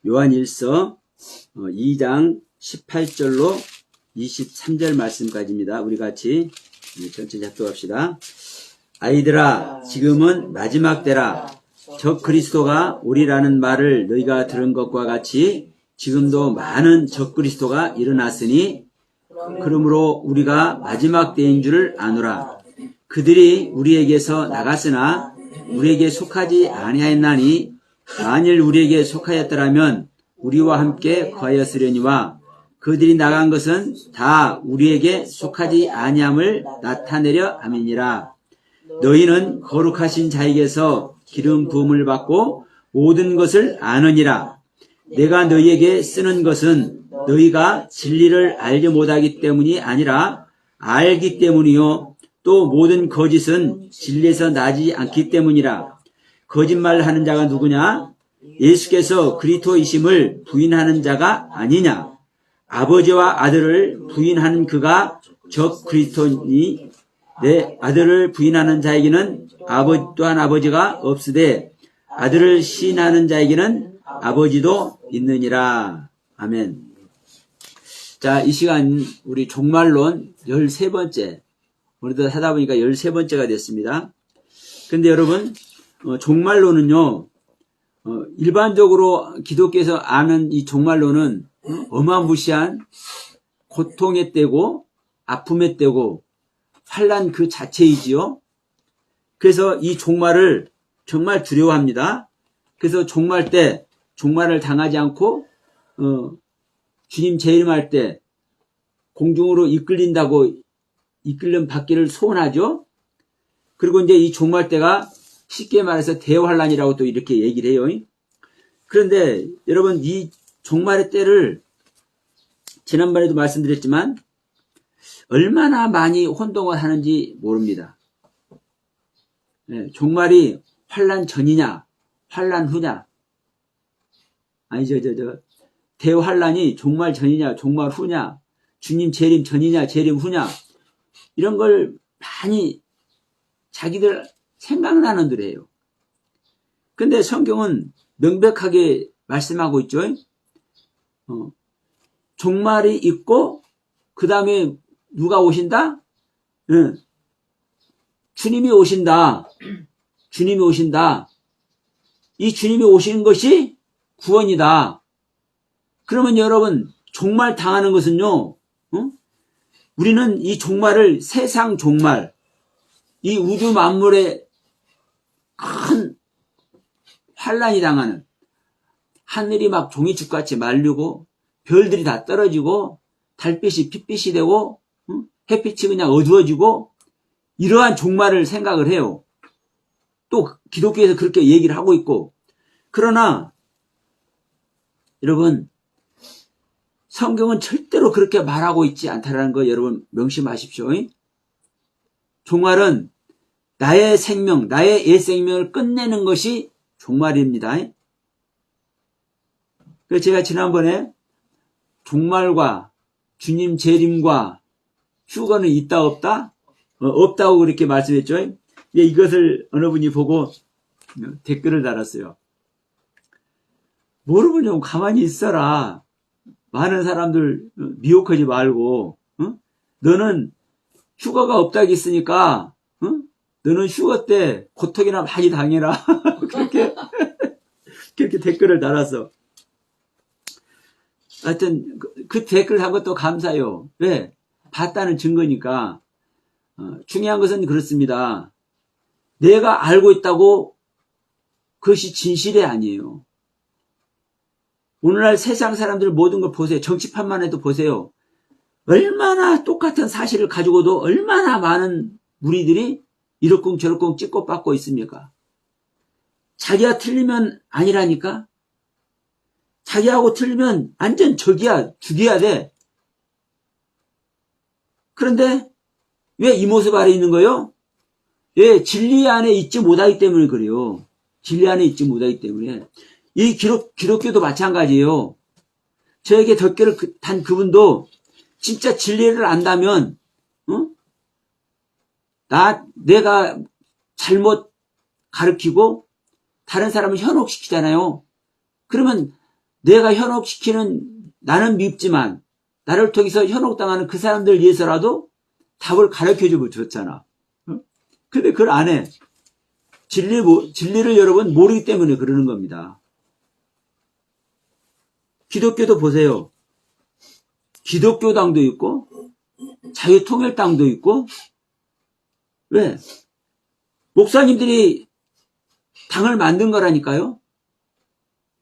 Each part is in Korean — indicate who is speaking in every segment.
Speaker 1: 요한일서 2장 18절로 23절 말씀까지입니다. 우리 같이 천천히 합독합시다. 아이들아, 지금은 마지막 때라. 적 그리스도가 오리라는 말을 너희가 들은 것과 같이 지금도 많은 적 그리스도가 일어났으니 그러므로 우리가 마지막 때인 줄을 아노라. 그들이 우리에게서 나갔으나 우리에게 속하지 아니하였나니 만일 우리에게 속하였더라면 우리와 함께 거하였으려니와 그들이 나간 것은 다 우리에게 속하지 아니함을 나타내려 함이니라. 너희는 거룩하신 자에게서 기름 부음을 받고 모든 것을 아느니라. 내가 너희에게 쓰는 것은 너희가 진리를 알지 못하기 때문이 아니라 알기 때문이요 또 모든 거짓은 진리에서 나지 않기 때문이라. 거짓말하는 자가 누구냐? 예수께서 그리스도이심을 부인하는 자가 아니냐? 아버지와 아들을 부인하는 그가 적 그리스도니 내 아들을 부인하는 자에게는 아버지 또한 아버지가 없으되 아들을 시인하는 자에게는 아버지도 있느니라. 아멘. 자, 이 시간 우리 종말론 13번째 오늘도 하다 보니까 13번째가 됐습니다. 근데 여러분 종말론은요 일반적으로 기독교에서 아는 이 종말론은 어마무시한 고통의 때고 아픔의 때고 환난 그 자체이지요. 그래서 이 종말을 정말 두려워합니다. 그래서 종말 때 종말을 당하지 않고 주님 재림할 때 공중으로 이끌림 받기를 소원하죠. 그리고 이제 이 종말 때가 쉽게 말해서 대환란이라고 또 이렇게 얘기를 해요. 그런데 여러분 이 종말의 때를 지난번에도 말씀드렸지만 얼마나 많이 혼동을 하는지 모릅니다. 종말이 환란 전이냐 환란 후냐 아니 대환란이 종말 전이냐 종말 후냐 주님 재림 전이냐 재림 후냐 이런 걸 많이 자기들 생각나는 대로예요. 근데 성경은 명백하게 말씀하고 있죠. 종말이 있고 그 다음에 누가 오신다? 주님이 오신다. 주님이 오신다. 이 주님이 오시는 것이 구원이다. 그러면 여러분 종말 당하는 것은요. 우리는 이 종말을 세상 종말, 이 우주 만물에 큰 환란이 당하는 하늘이 막 종이축같이 말리고 별들이 다 떨어지고 달빛이 핏빛이 되고 햇빛이 그냥 어두워지고 이러한 종말을 생각을 해요. 또 기독교에서 그렇게 얘기를 하고 있고 그러나 여러분 성경은 절대로 그렇게 말하고 있지 않다는 거 여러분 명심하십시오. 종말은 나의 생명, 나의 옛 생명을 끝내는 것이 종말입니다. 그래서 제가 지난번에 종말과 주님 재림과 휴거는 있다 없다? 없다고 그렇게 말씀했죠. 이것을 어느 분이 보고 댓글을 달았어요. 모르면 좀 가만히 있어라. 많은 사람들 미혹하지 말고 너는 휴거가 없다고 했으니까 너는 휴거 때 고통이나 많이 당해라. 그렇게 댓글을 달았어. 하여튼 그 댓글 한 것도 감사해요. 왜? 봤다는 증거니까. 중요한 것은 그렇습니다. 내가 알고 있다고 그것이 진실이 아니에요. 오늘날 세상 사람들 모든 걸 보세요. 정치판만 해도 보세요. 얼마나 똑같은 사실을 가지고도 얼마나 많은 무리들이 이러쿵저러쿵 찍고 받고 있습니까? 자기가 틀리면 아니라니까? 자기하고 틀리면 완전 적이야. 죽여야 돼. 그런데 왜 이 모습 아래 있는 거예요? 왜? 진리 안에 있지 못하기 때문에 그래요. 진리 안에 있지 못하기 때문에. 이 기독교도 마찬가지예요. 저에게 덕계를 단 그분도 진짜 진리를 안다면 내가 잘못 가르치고 다른 사람을 현혹시키잖아요. 그러면 내가 현혹시키는, 나는 밉지만 나를 통해서 현혹당하는 그 사람들 위해서라도 답을 가르쳐주고 줬잖아. 근데 그걸 안 해. 진리를 여러분 모르기 때문에 그러는 겁니다. 기독교도 보세요. 기독교당도 있고 자유통일당도 있고. 왜? 목사님들이 당을 만든 거라니까요.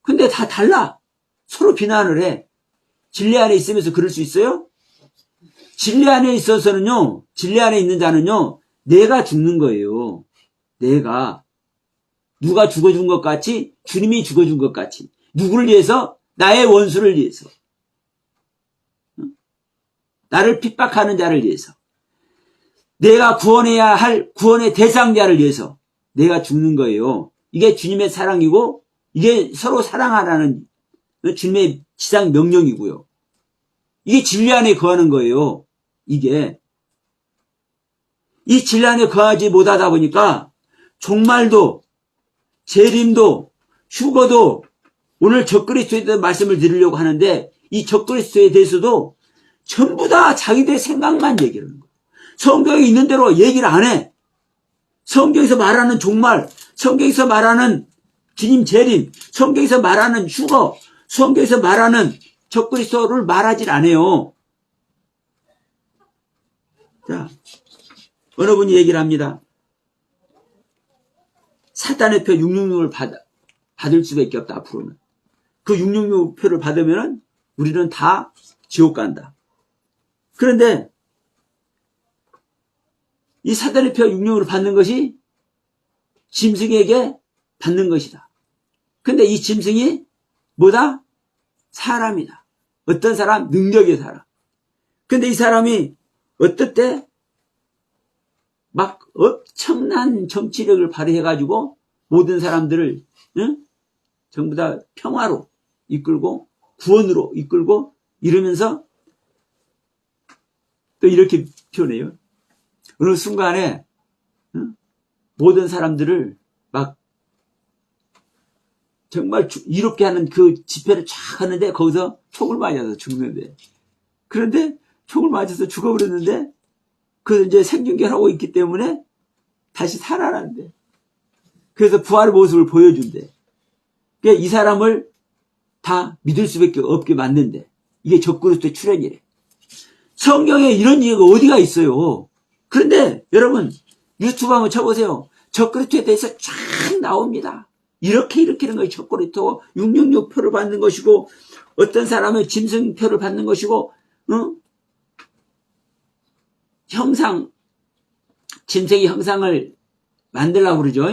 Speaker 1: 근데 다 달라. 서로 비난을 해. 진리 안에 있으면서 그럴 수 있어요? 진리 안에 있어서는요, 진리 안에 있는 자는요, 내가 죽는 거예요. 내가. 누가 죽어준 것 같이, 주님이 죽어준 것 같이. 누구를 위해서? 나의 원수를 위해서. 나를 핍박하는 자를 위해서. 내가 구원해야 할 구원의 대상자를 위해서 내가 죽는 거예요. 이게 주님의 사랑이고, 이게 서로 사랑하라는 주님의 지상 명령이고요. 이게 진리 안에 거하는 거예요. 이게. 이 진리 안에 거하지 못하다 보니까 종말도, 재림도, 휴거도, 오늘 적그리스도에 대한 말씀을 드리려고 하는데, 이 적그리스도에 대해서도 전부 다 자기들 생각만 얘기를 하는 거예요. 성경에 있는 대로 얘기를 안 해. 성경에서 말하는 종말, 성경에서 말하는 주님 재림, 성경에서 말하는 휴거, 성경에서 말하는 적그리스도를 말하질 않아요. 자, 어느 분이 얘기를 합니다. 사단의 표 666을 받을 수밖에 없다, 앞으로는. 그 666표를 받으면 우리는 다 지옥 간다. 그런데 이 사단의 표 666을 받는 것이 짐승에게 받는 것이다. 근데 이 짐승이 뭐다? 사람이다. 어떤 사람? 능력의 사람. 근데 이 사람이 어떨 때 막 엄청난 정치력을 발휘해가지고 모든 사람들을 전부 다 평화로 이끌고 구원으로 이끌고 이러면서 또 이렇게 표현해요. 어느 순간에 모든 사람들을 막 정말 이롭게 하는 그 집회를 쫙 하는데 거기서 총을 맞아서 죽는데, 그런데 총을 맞아서 죽어버렸는데 그 이제 생중계하고 있기 때문에 다시 살아난대. 그래서 부활의 모습을 보여준대. 그러니까 이 사람을 다 믿을 수밖에 없게 만든대. 이게 적그리스도의 출현이래. 성경에 이런 얘기가 어디가 있어요. 그런데 여러분 유튜브 한번 쳐보세요. 적그리스도에 대해서 쫙 나옵니다. 이렇게 하는 것이 적그리스도 666표를 받는 것이고, 어떤 사람은 짐승표를 받는 것이고, 형상, 짐승의 형상을 만들라고 그러죠.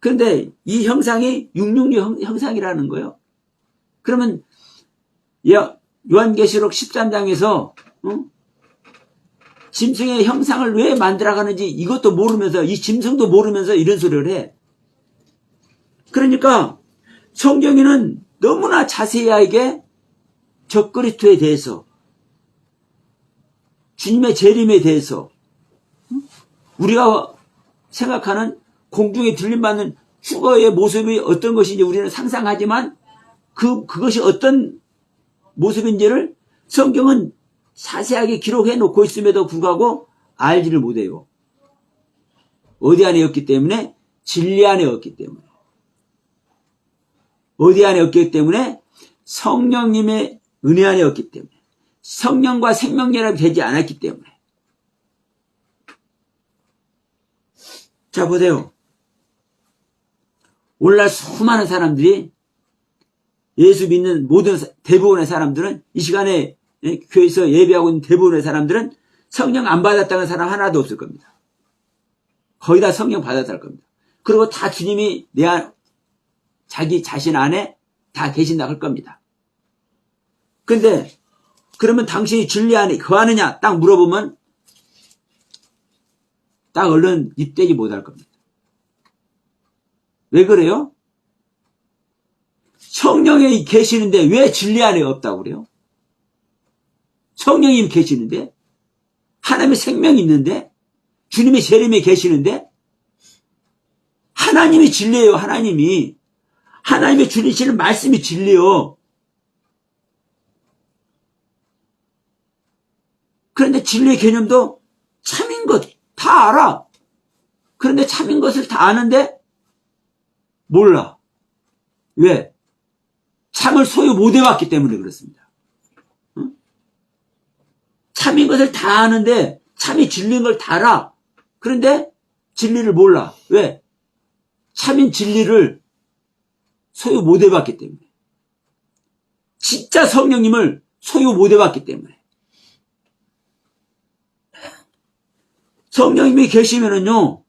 Speaker 1: 그런데 이 형상이 666 형상이라는 거예요. 그러면 요한계시록 13장에서 짐승의 형상을 왜 만들어가는지 이것도 모르면서, 이 짐승도 모르면서 이런 소리를 해. 그러니까 성경에는 너무나 자세하게 적그리스도에 대해서, 주님의 재림에 대해서, 우리가 생각하는 공중에 들림받는 휴거의 모습이 어떤 것인지 우리는 상상하지만 그것이 어떤 모습인지를 성경은 자세하게 기록해 놓고 있음에도 불구하고 알지를 못해요. 어디 안에 없기 때문에? 진리 안에 없기 때문에. 어디 안에 없기 때문에? 성령님의 은혜 안에 없기 때문에. 성령과 생명연합이 되지 않았기 때문에. 자, 보세요. 오늘날 수많은 사람들이, 예수 믿는 대부분의 사람들은, 이 시간에 교회에서 예배하고 있는 대부분의 사람들은 성령 안 받았다는 사람 하나도 없을 겁니다. 거의 다 성령 받았을 겁니다. 그리고 다 주님이 자기 자신 안에 다 계신다고 할 겁니다. 근데 그러면 당신이 진리 안에 거하느냐 딱 물어보면 딱 얼른 입대지 못할 겁니다. 왜 그래요? 성령이 계시는데 왜 진리 안에 없다고 그래요? 성령님 계시는데, 하나님의 생명이 있는데, 주님의 재림에 계시는데, 하나님이 진리예요. 하나님이 하나님의 주시는 말씀이 진리요. 그런데 진리의 개념도 참인 것 다 알아. 그런데 참인 것을 다 아는데 몰라. 왜? 참을 소유 못 해왔기 때문에 그렇습니다. 응? 참인 것을 다 아는데 참이 진리인 걸 다 알아. 그런데 진리를 몰라. 왜? 참인 진리를 소유 못 해봤기 때문에. 진짜 성령님을 소유 못 해봤기 때문에. 성령님이 계시면은요,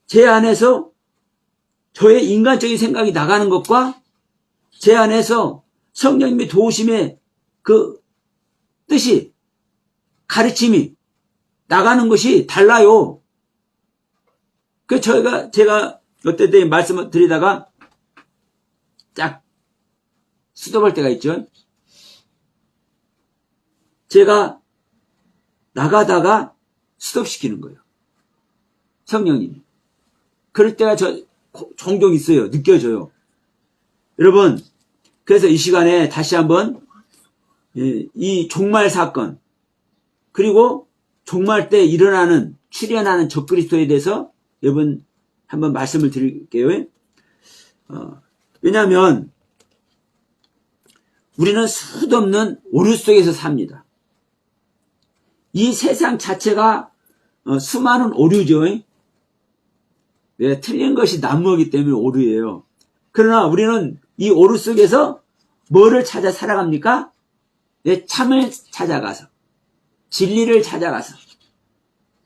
Speaker 1: 제 안에서 저의 인간적인 생각이 나가는 것과 제 안에서 성령님의 도우심의 그 뜻이, 가르침이 나가는 것이 달라요. 제가 어떨 때 말씀을 드리다가 딱 수도할 때가 있죠. 제가 나가다가 스톱시키는 거예요. 성령님이. 그럴 때가 종종 있어요. 느껴져요. 여러분, 그래서 이 시간에 다시 한번 이 종말 사건, 그리고 종말 때 출현하는 적그리스도에 대해서 여러분 한번 말씀을 드릴게요. 왜냐하면 우리는 수도 없는 오류 속에서 삽니다. 이 세상 자체가 수많은 오류죠. 왜? 틀린 것이 난무하기 때문에 오류예요. 그러나 우리는 이 오류 속에서 뭐를 찾아 살아갑니까? 내 참을 찾아가서, 진리를 찾아가서,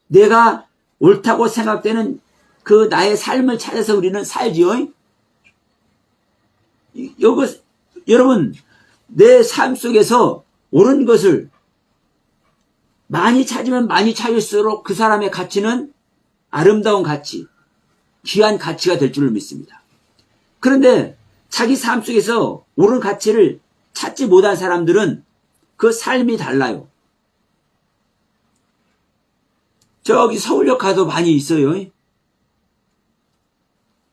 Speaker 1: 내가 옳다고 생각되는 그 나의 삶을 찾아서 우리는 살지요. 여러분, 내 삶 속에서 옳은 것을 많이 찾으면 많이 찾을수록 그 사람의 가치는 아름다운 가치, 귀한 가치가 될 줄로 믿습니다. 그런데 자기 삶 속에서 옳은 가치를 찾지 못한 사람들은 그 삶이 달라요. 저기 서울역 가도 많이 있어요.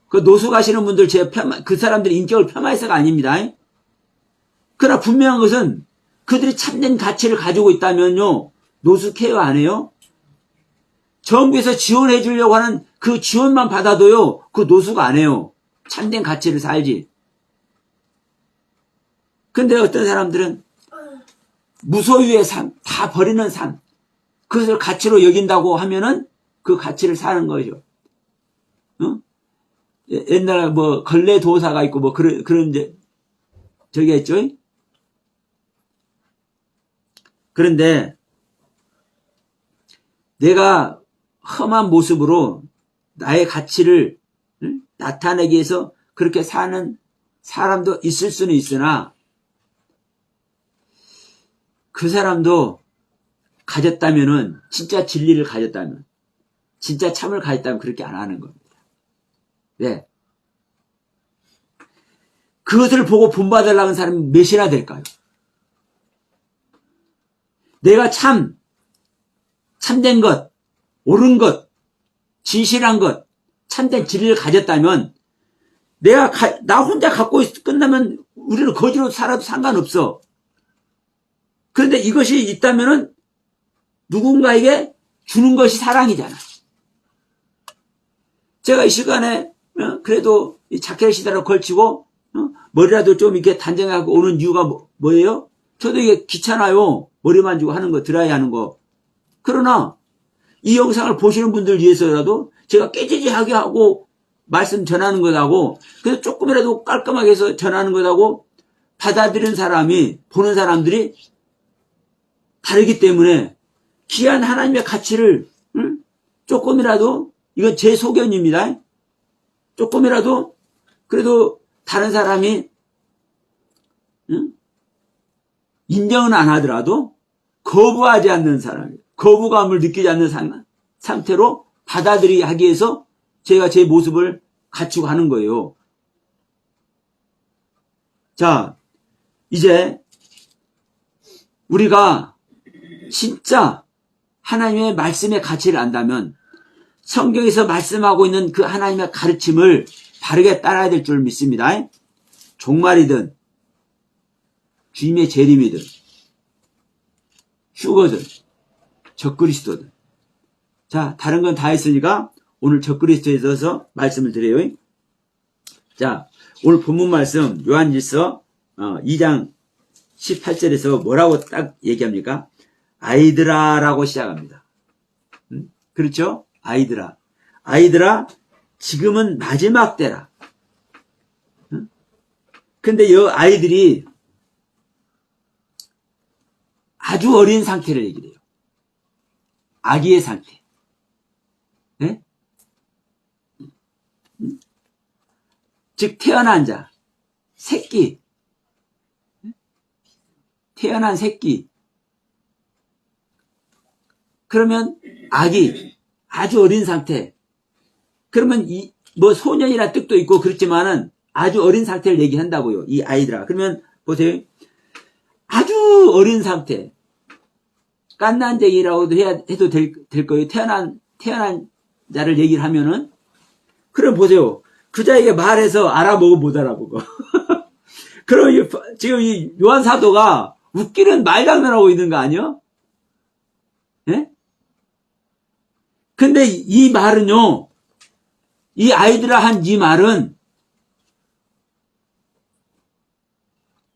Speaker 1: 그 노수 가시는 분들 그 사람들이 인격을 폄하해서가 아닙니다. 그러나 분명한 것은 그들이 참된 가치를 가지고 있다면요, 노수 케어 안 해요? 정부에서 지원해 주려고 하는 그 지원만 받아도요, 그 노수가 안 해요. 참된 가치를 살지. 근데 어떤 사람들은 무소유의 삶, 다 버리는 삶, 그것을 가치로 여긴다고 하면은 그 가치를 사는 거죠. 옛날에 걸레 도사가 있고 그런 저기가 있죠. 그런데 내가 험한 모습으로 나의 가치를 나타내기 위해서 그렇게 사는 사람도 있을 수는 있으나 그 사람도 가졌다면은, 진짜 진리를 가졌다면, 진짜 참을 가졌다면 그렇게 안 하는 겁니다. 왜? 그것을 보고 본받으려는 사람이 몇이나 될까요? 내가 참된 것, 옳은 것, 진실한 것, 참된 진리를 가졌다면, 나 혼자 갖고 끝나면 우리는 거지로 살아도 상관없어. 그런데 이것이 있다면은 누군가에게 주는 것이 사랑이잖아. 제가 이 시간에 그래도 이 자켓 시다로 걸치고 머리라도 좀 이렇게 단정하고 오는 이유가 뭐예요? 저도 이게 귀찮아요. 머리 만지고 하는 거, 드라이 하는 거. 그러나 이 영상을 보시는 분들 위해서라도 제가 깨지지하게 하고 말씀 전하는 것하고, 그래서 조금이라도 깔끔하게 해서 전하는 것하고 받아들이는 사람이, 보는 사람들이 다르기 때문에 귀한 하나님의 가치를 조금이라도, 이건 제 소견입니다. 조금이라도 그래도 다른 사람이 인정은 안 하더라도 거부하지 않는 사람, 거부감을 느끼지 않는 상태로 받아들이게 하기 위해서 제가 제 모습을 갖추고 하는 거예요. 자, 이제 우리가 진짜 하나님의 말씀의 가치를 안다면, 성경에서 말씀하고 있는 그 하나님의 가르침을 바르게 따라야 될 줄 믿습니다. 종말이든 주님의 재림이든 휴거든 적그리스도든. 자, 다른 건 다 했으니까 오늘 적그리스도에 대해서 말씀을 드려요. 자, 오늘 본문 말씀 요한일서 2장 18절에서 뭐라고 딱 얘기합니까? 아이들아 라고 시작합니다. 그렇죠? 아이들아. 아이들아, 지금은 마지막 때라. 근데 이 아이들이 아주 어린 상태를 얘기해요. 아기의 상태. 네? 즉 태어난 자, 새끼. 태어난 새끼. 그러면 아기, 아주 어린 상태. 그러면 뭐 소년이라 뜻도 있고 그렇지만은 아주 어린 상태를 얘기한다고요. 이 아이들아. 그러면 보세요. 아주 어린 상태. 깐난쟁이라고도 해도 될 거예요. 태어난 자를 얘기를 하면은. 그럼 보세요. 그 자에게 말해서 알아보고 못 알아보고. 그럼 지금 이 요한 사도가 웃기는 말장난하고 있는 거 아니요? 예? 근데 이 말은요, 이 아이들아 한 이 말은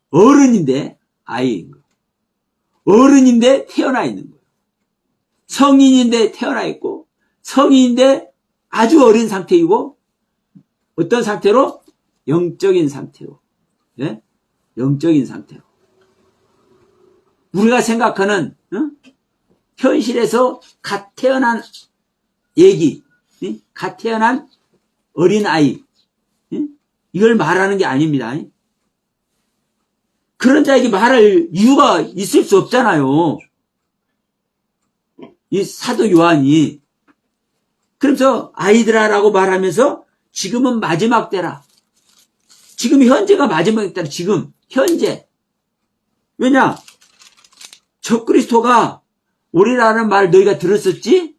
Speaker 1: 어른인데, 아이인 거. 어른인데 태어나 있는 거예요. 성인인데 태어나 있고, 성인인데 아주 어린 상태이고, 어떤 상태로? 영적인 상태로. 예? 영적인 상태로. 우리가 생각하는, 현실에서 갓 태어난 얘기, 갓 태어난 어린 아이, 이걸 말하는 게 아닙니다. 그런 자에게 말할 이유가 있을 수 없잖아요. 이 사도 요한이. 그래서 아이들아라고 말하면서 지금은 마지막 때라. 지금 현재가 마지막 때라. 지금 현재. 왜냐? 적그리스도가 오리라는 말 너희가 들었었지?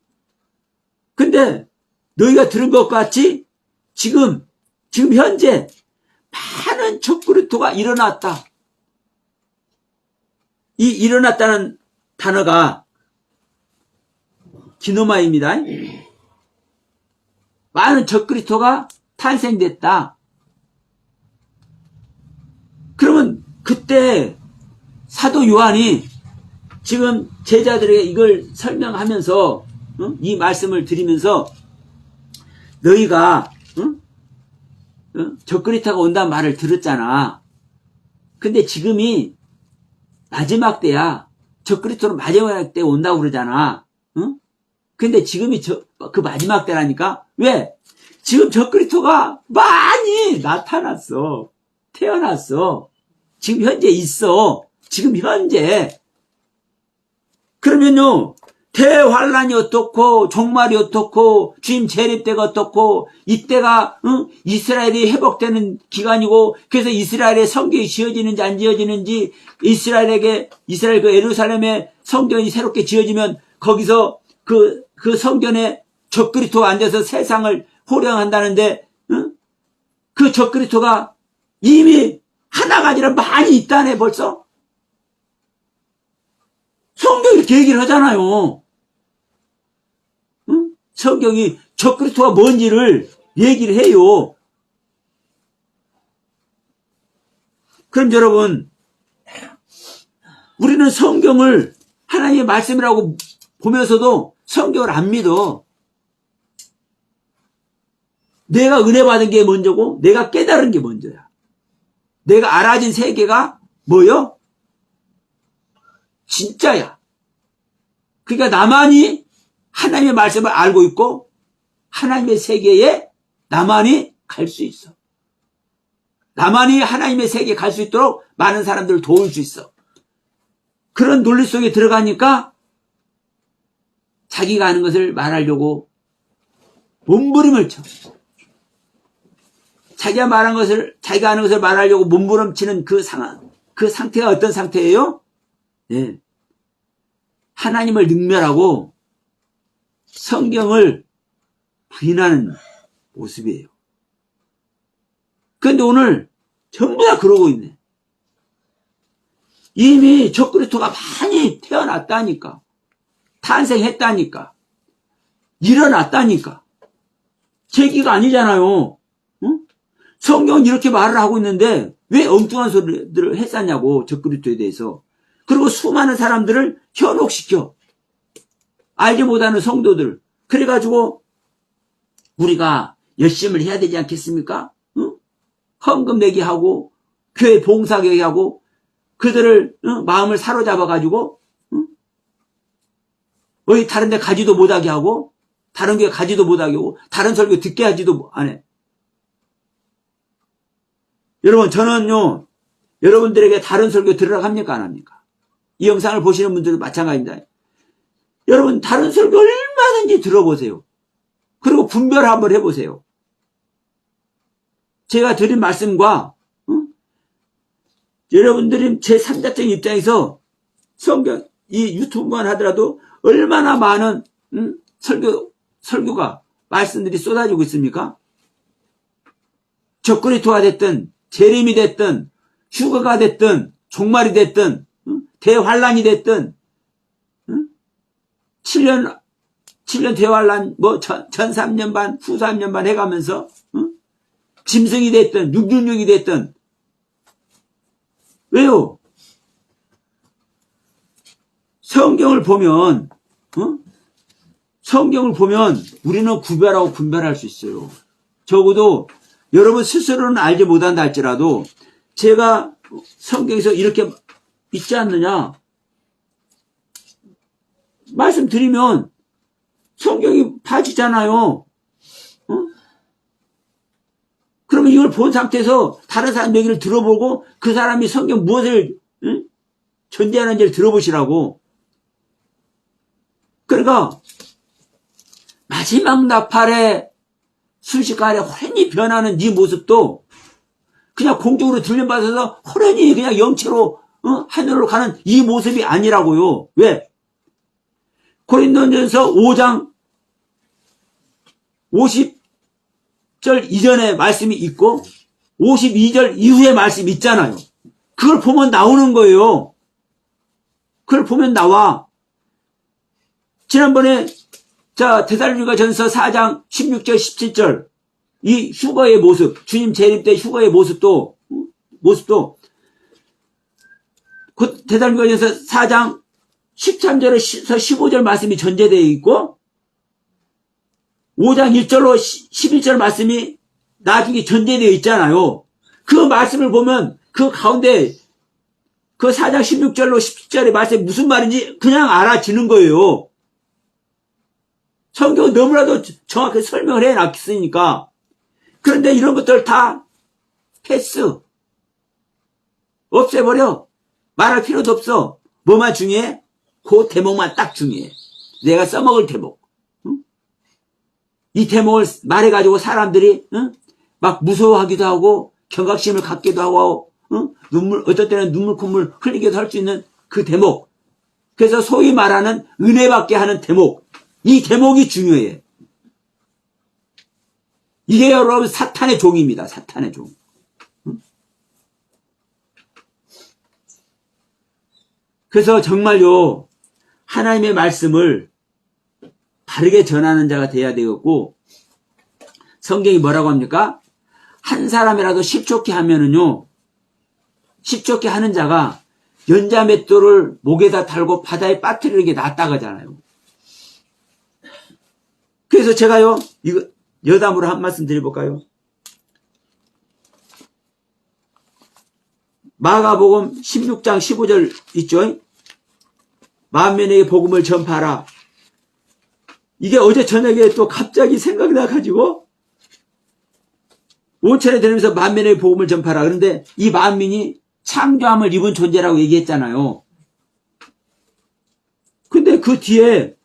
Speaker 1: 근데 너희가 들은 것 같이 지금 현재 많은 적그리스도가 일어났다. 이 일어났다는 단어가 기노마입니다. 많은 적그리스도가 탄생됐다. 그러면 그때 사도 요한이 지금 제자들에게 이걸 설명하면서 이 말씀을 드리면서 너희가 적그리스도가 온다는 말을 들었잖아. 근데 지금이 마지막 때야. 적그리스도는 마지막 때 온다고 그러잖아. 근데 지금이 그 마지막 때라니까? 왜? 지금 적그리스도가 많이 나타났어. 태어났어. 지금 현재 있어. 지금 현재. 그러면요, 대환란이 어떻고, 종말이 어떻고, 주님 재림 때가 어떻고, 이때가, 이스라엘이 회복되는 기간이고, 그래서 이스라엘의 성경이 지어지는지 안 지어지는지, 이스라엘 그 예루살렘에 성경이 새롭게 지어지면, 거기서 그 성전에 적그리스도가 앉아서 세상을 호령한다는데, 그 적그리스도가 이미 하나가 아니라 많이 있다네, 벌써? 성경이 이렇게 얘기를 하잖아요. 성경이 적그리스도가 뭔지를 얘기를 해요. 그럼 여러분, 우리는 성경을 하나님의 말씀이라고 보면서도 성경을 안 믿어. 내가 은혜 받은 게 먼저고 내가 깨달은 게 먼저야. 내가 알아진 세계가 뭐요? 진짜야. 그러니까 나만이 하나님의 말씀을 알고 있고 하나님의 세계에 나만이 갈 수 있어. 나만이 하나님의 세계에 갈 수 있도록 많은 사람들을 도울 수 있어. 그런 논리 속에 들어가니까 자기가 아는 것을 말하려고 몸부림을 쳐. 자기가 아는 것을 말하려고 몸부림치는 그 상태가 어떤 상태예요? 네. 하나님을 능멸하고 성경을 부인하는 모습이에요. 그런데 오늘 전부 다 그러고 있네. 이미 적그리스도가 많이 태어났다니까. 탄생했다니까. 일어났다니까. 제기가 아니잖아요. 응? 성경은 이렇게 말을 하고 있는데 왜 엉뚱한 소리들을 했었냐고, 적그리스도에 대해서. 그리고 수많은 사람들을 현혹시켜. 알지 못하는 성도들. 그래가지고 우리가 열심을 해야 되지 않겠습니까? 응? 헌금 내기 하고 교회 봉사하게 하고 그들을 마음을 사로잡아가지고 어디 다른 데 가지도 못하게 하고 다른 교회 가지도 못하게 하고 다른 설교 듣게 하지도 안 해. 여러분, 저는요 여러분들에게 다른 설교 들으라고 합니까 안 합니까? 이 영상을 보시는 분들도 마찬가지입니다. 여러분, 다른 설교 얼마든지 들어보세요. 그리고 분별 한번 해보세요. 제가 드린 말씀과 여러분들이 제 3자적인 입장에서 성경 이 유튜브만 하더라도 얼마나 많은 설교가 말씀들이 쏟아지고 있습니까? 적그리스도가 됐든 재림이 됐든 휴거가 됐든 종말이 됐든 대환란이 됐든 7년 대환란 전 3년 반 후 3년 반 해가면서 짐승이 됐든 666이 됐든 왜요? 성경을 보면 우리는 구별하고 분별할 수 있어요. 적어도 여러분 스스로는 알지 못한다 할지라도 제가 성경에서 이렇게 있지 않느냐 말씀드리면 성경이 봐지잖아요. 그러면 이걸 본 상태에서 다른 사람 얘기를 들어보고 그 사람이 성경 무엇을 전제하는지를 들어보시라고. 그러니까 마지막 나팔에 순식간에 호련히 변하는 네 모습도 그냥 공중으로 들림받아서 호련히 그냥 영체로 하늘로 가는 이 모습이 아니라고요. 왜? 고린도전서 5장 50절 이전에 말씀이 있고 52절 이후에 말씀이 있잖아요. 그걸 보면 나오는 거예요. 그걸 보면 나와. 지난번에 데살로니가전서 4장 16절 17절 이 휴거의 모습, 주님 재림 때 휴거의 모습도 데살로니가전서 4장 13절에서 15절 말씀이 전제되어 있고 5장 1절로 11절 말씀이 나중에 전제되어 있잖아요. 그 말씀을 보면 그 가운데 그 4장 16절로 17절의 말씀이 무슨 말인지 그냥 알아지는 거예요. 성경은 너무나도 정확하게 설명을 해놨으니까. 그런데 이런 것들 다 패스. 없애버려. 말할 필요도 없어. 뭐만 중요해? 그 대목만 딱 중요해. 내가 써먹을 대목. 이 대목을 말해가지고 사람들이 막 무서워하기도 하고 경각심을 갖기도 하고 어떨 때는 눈물 콧물 흘리기도 할 수 있는 그 대목. 그래서 소위 말하는 은혜받게 하는 대목. 이 대목이 중요해. 이게 여러분 사탄의 종입니다. 사탄의 종. 그래서 정말요 하나님의 말씀을 바르게 전하는 자가 돼야 되겠고 성경이 뭐라고 합니까? 한 사람이라도 십조케 하면은요 십조케 하는 자가 연자맷돌을 목에다 달고 바다에 빠뜨리는 게 낫다고 하잖아요. 그래서 제가요 이거 여담으로 한 말씀 드려볼까요? 마가복음 16장 15절 있죠? 만민에게 복음을 전파하라. 이게 어제 저녁에 또 갑자기 생각이 나가지고 온천에 다니면서 만민에게 복음을 전파하라. 그런데 이 만민이 창조함을 입은 존재라고 얘기했잖아요. 근데 그 뒤에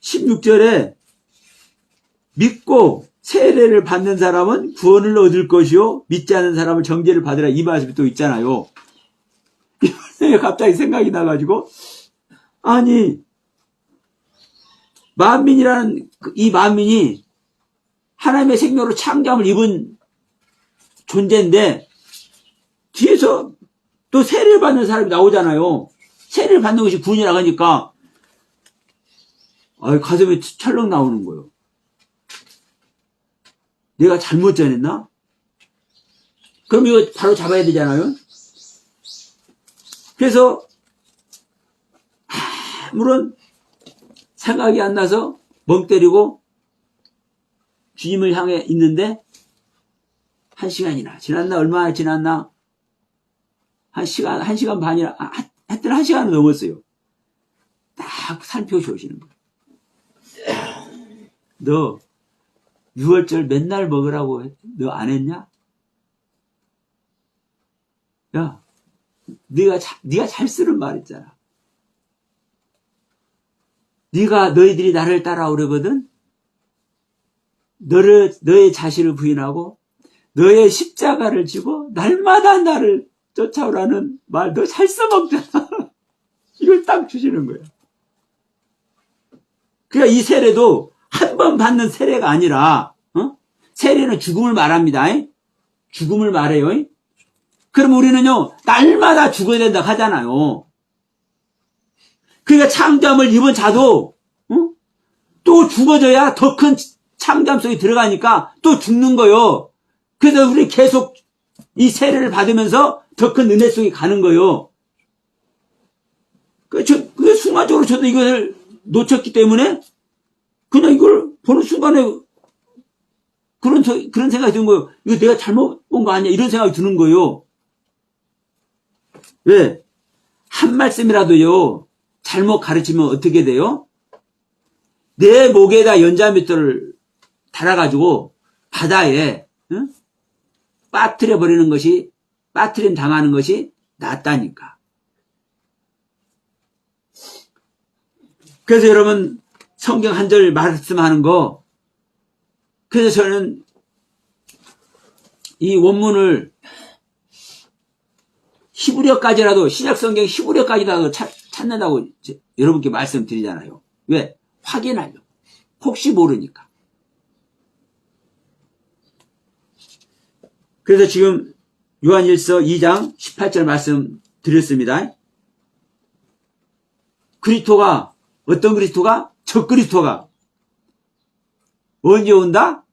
Speaker 1: 16절에 믿고 세례를 받는 사람은 구원을 얻을 것이요 믿지 않는 사람은 정죄를 받으라. 이 말씀이 또 있잖아요. 이 말씀에 갑자기 생각이 나가지고 아니 만민이라는 이 만민이 하나님의 생명으로 창조함을 입은 존재인데 뒤에서 또 세례를 받는 사람이 나오잖아요. 세례를 받는 것이 구원이라고 하니까 가슴이 철렁 나오는 거예요. 내가 잘못 전했나? 그럼 이거 바로 잡아야 되잖아요. 그래서 아무런 생각이 안 나서 멍 때리고 주님을 향해 있는데 1시간이나 지났나? 얼마나 지났나? 1시간 반이나 하여튼 1시간은 넘었어요. 딱 살펴시 오시는 거예요. 너 6월절 맨날 먹으라고 너 안 했냐? 야, 네가 잘 쓰는 말 있잖아. 너희들이 나를 따라오려거든? 너의 자신을 부인하고 너의 십자가를 지고 날마다 나를 쫓아오라는 말 너 잘 써먹잖아. 이걸 딱 주시는 거예요. 그러니까 이 세례도 한 번 받는 세례가 아니라 세례는 죽음을 말합니다. 죽음을 말해요. 그럼 우리는요 날마다 죽어야 된다 하잖아요. 그러니까 창잠을 입은 자도 또 죽어져야 더 큰 창잠 속에 들어가니까 또 죽는 거요. 그래서 우리 계속 이 세례를 받으면서 더 큰 은혜 속에 가는 거요. 순간적으로 저도 이것을 놓쳤기 때문에 그냥 이걸 보는 순간에 그런 생각이 드는 거예요. 이거 내가 잘못 본 거 아니야? 이런 생각이 드는 거예요. 왜? 한 말씀이라도요 잘못 가르치면 어떻게 돼요? 내 목에다 연자맷돌을 달아가지고 바다에 빠뜨려 버리는 것이 빠뜨림 당하는 것이 낫다니까. 그래서 여러분 성경 한 절 말씀하는 거, 그래서 저는 이 원문을 히브리어까지라도 신약성경 히브리어까지라도 찾는다고 여러분께 말씀드리잖아요. 왜? 확인하려고. 혹시 모르니까. 그래서 지금 요한일서 2장 18절 말씀 드렸습니다. 그리스도가 어떤 그리스도가? 저 그리스도가 언제 온다?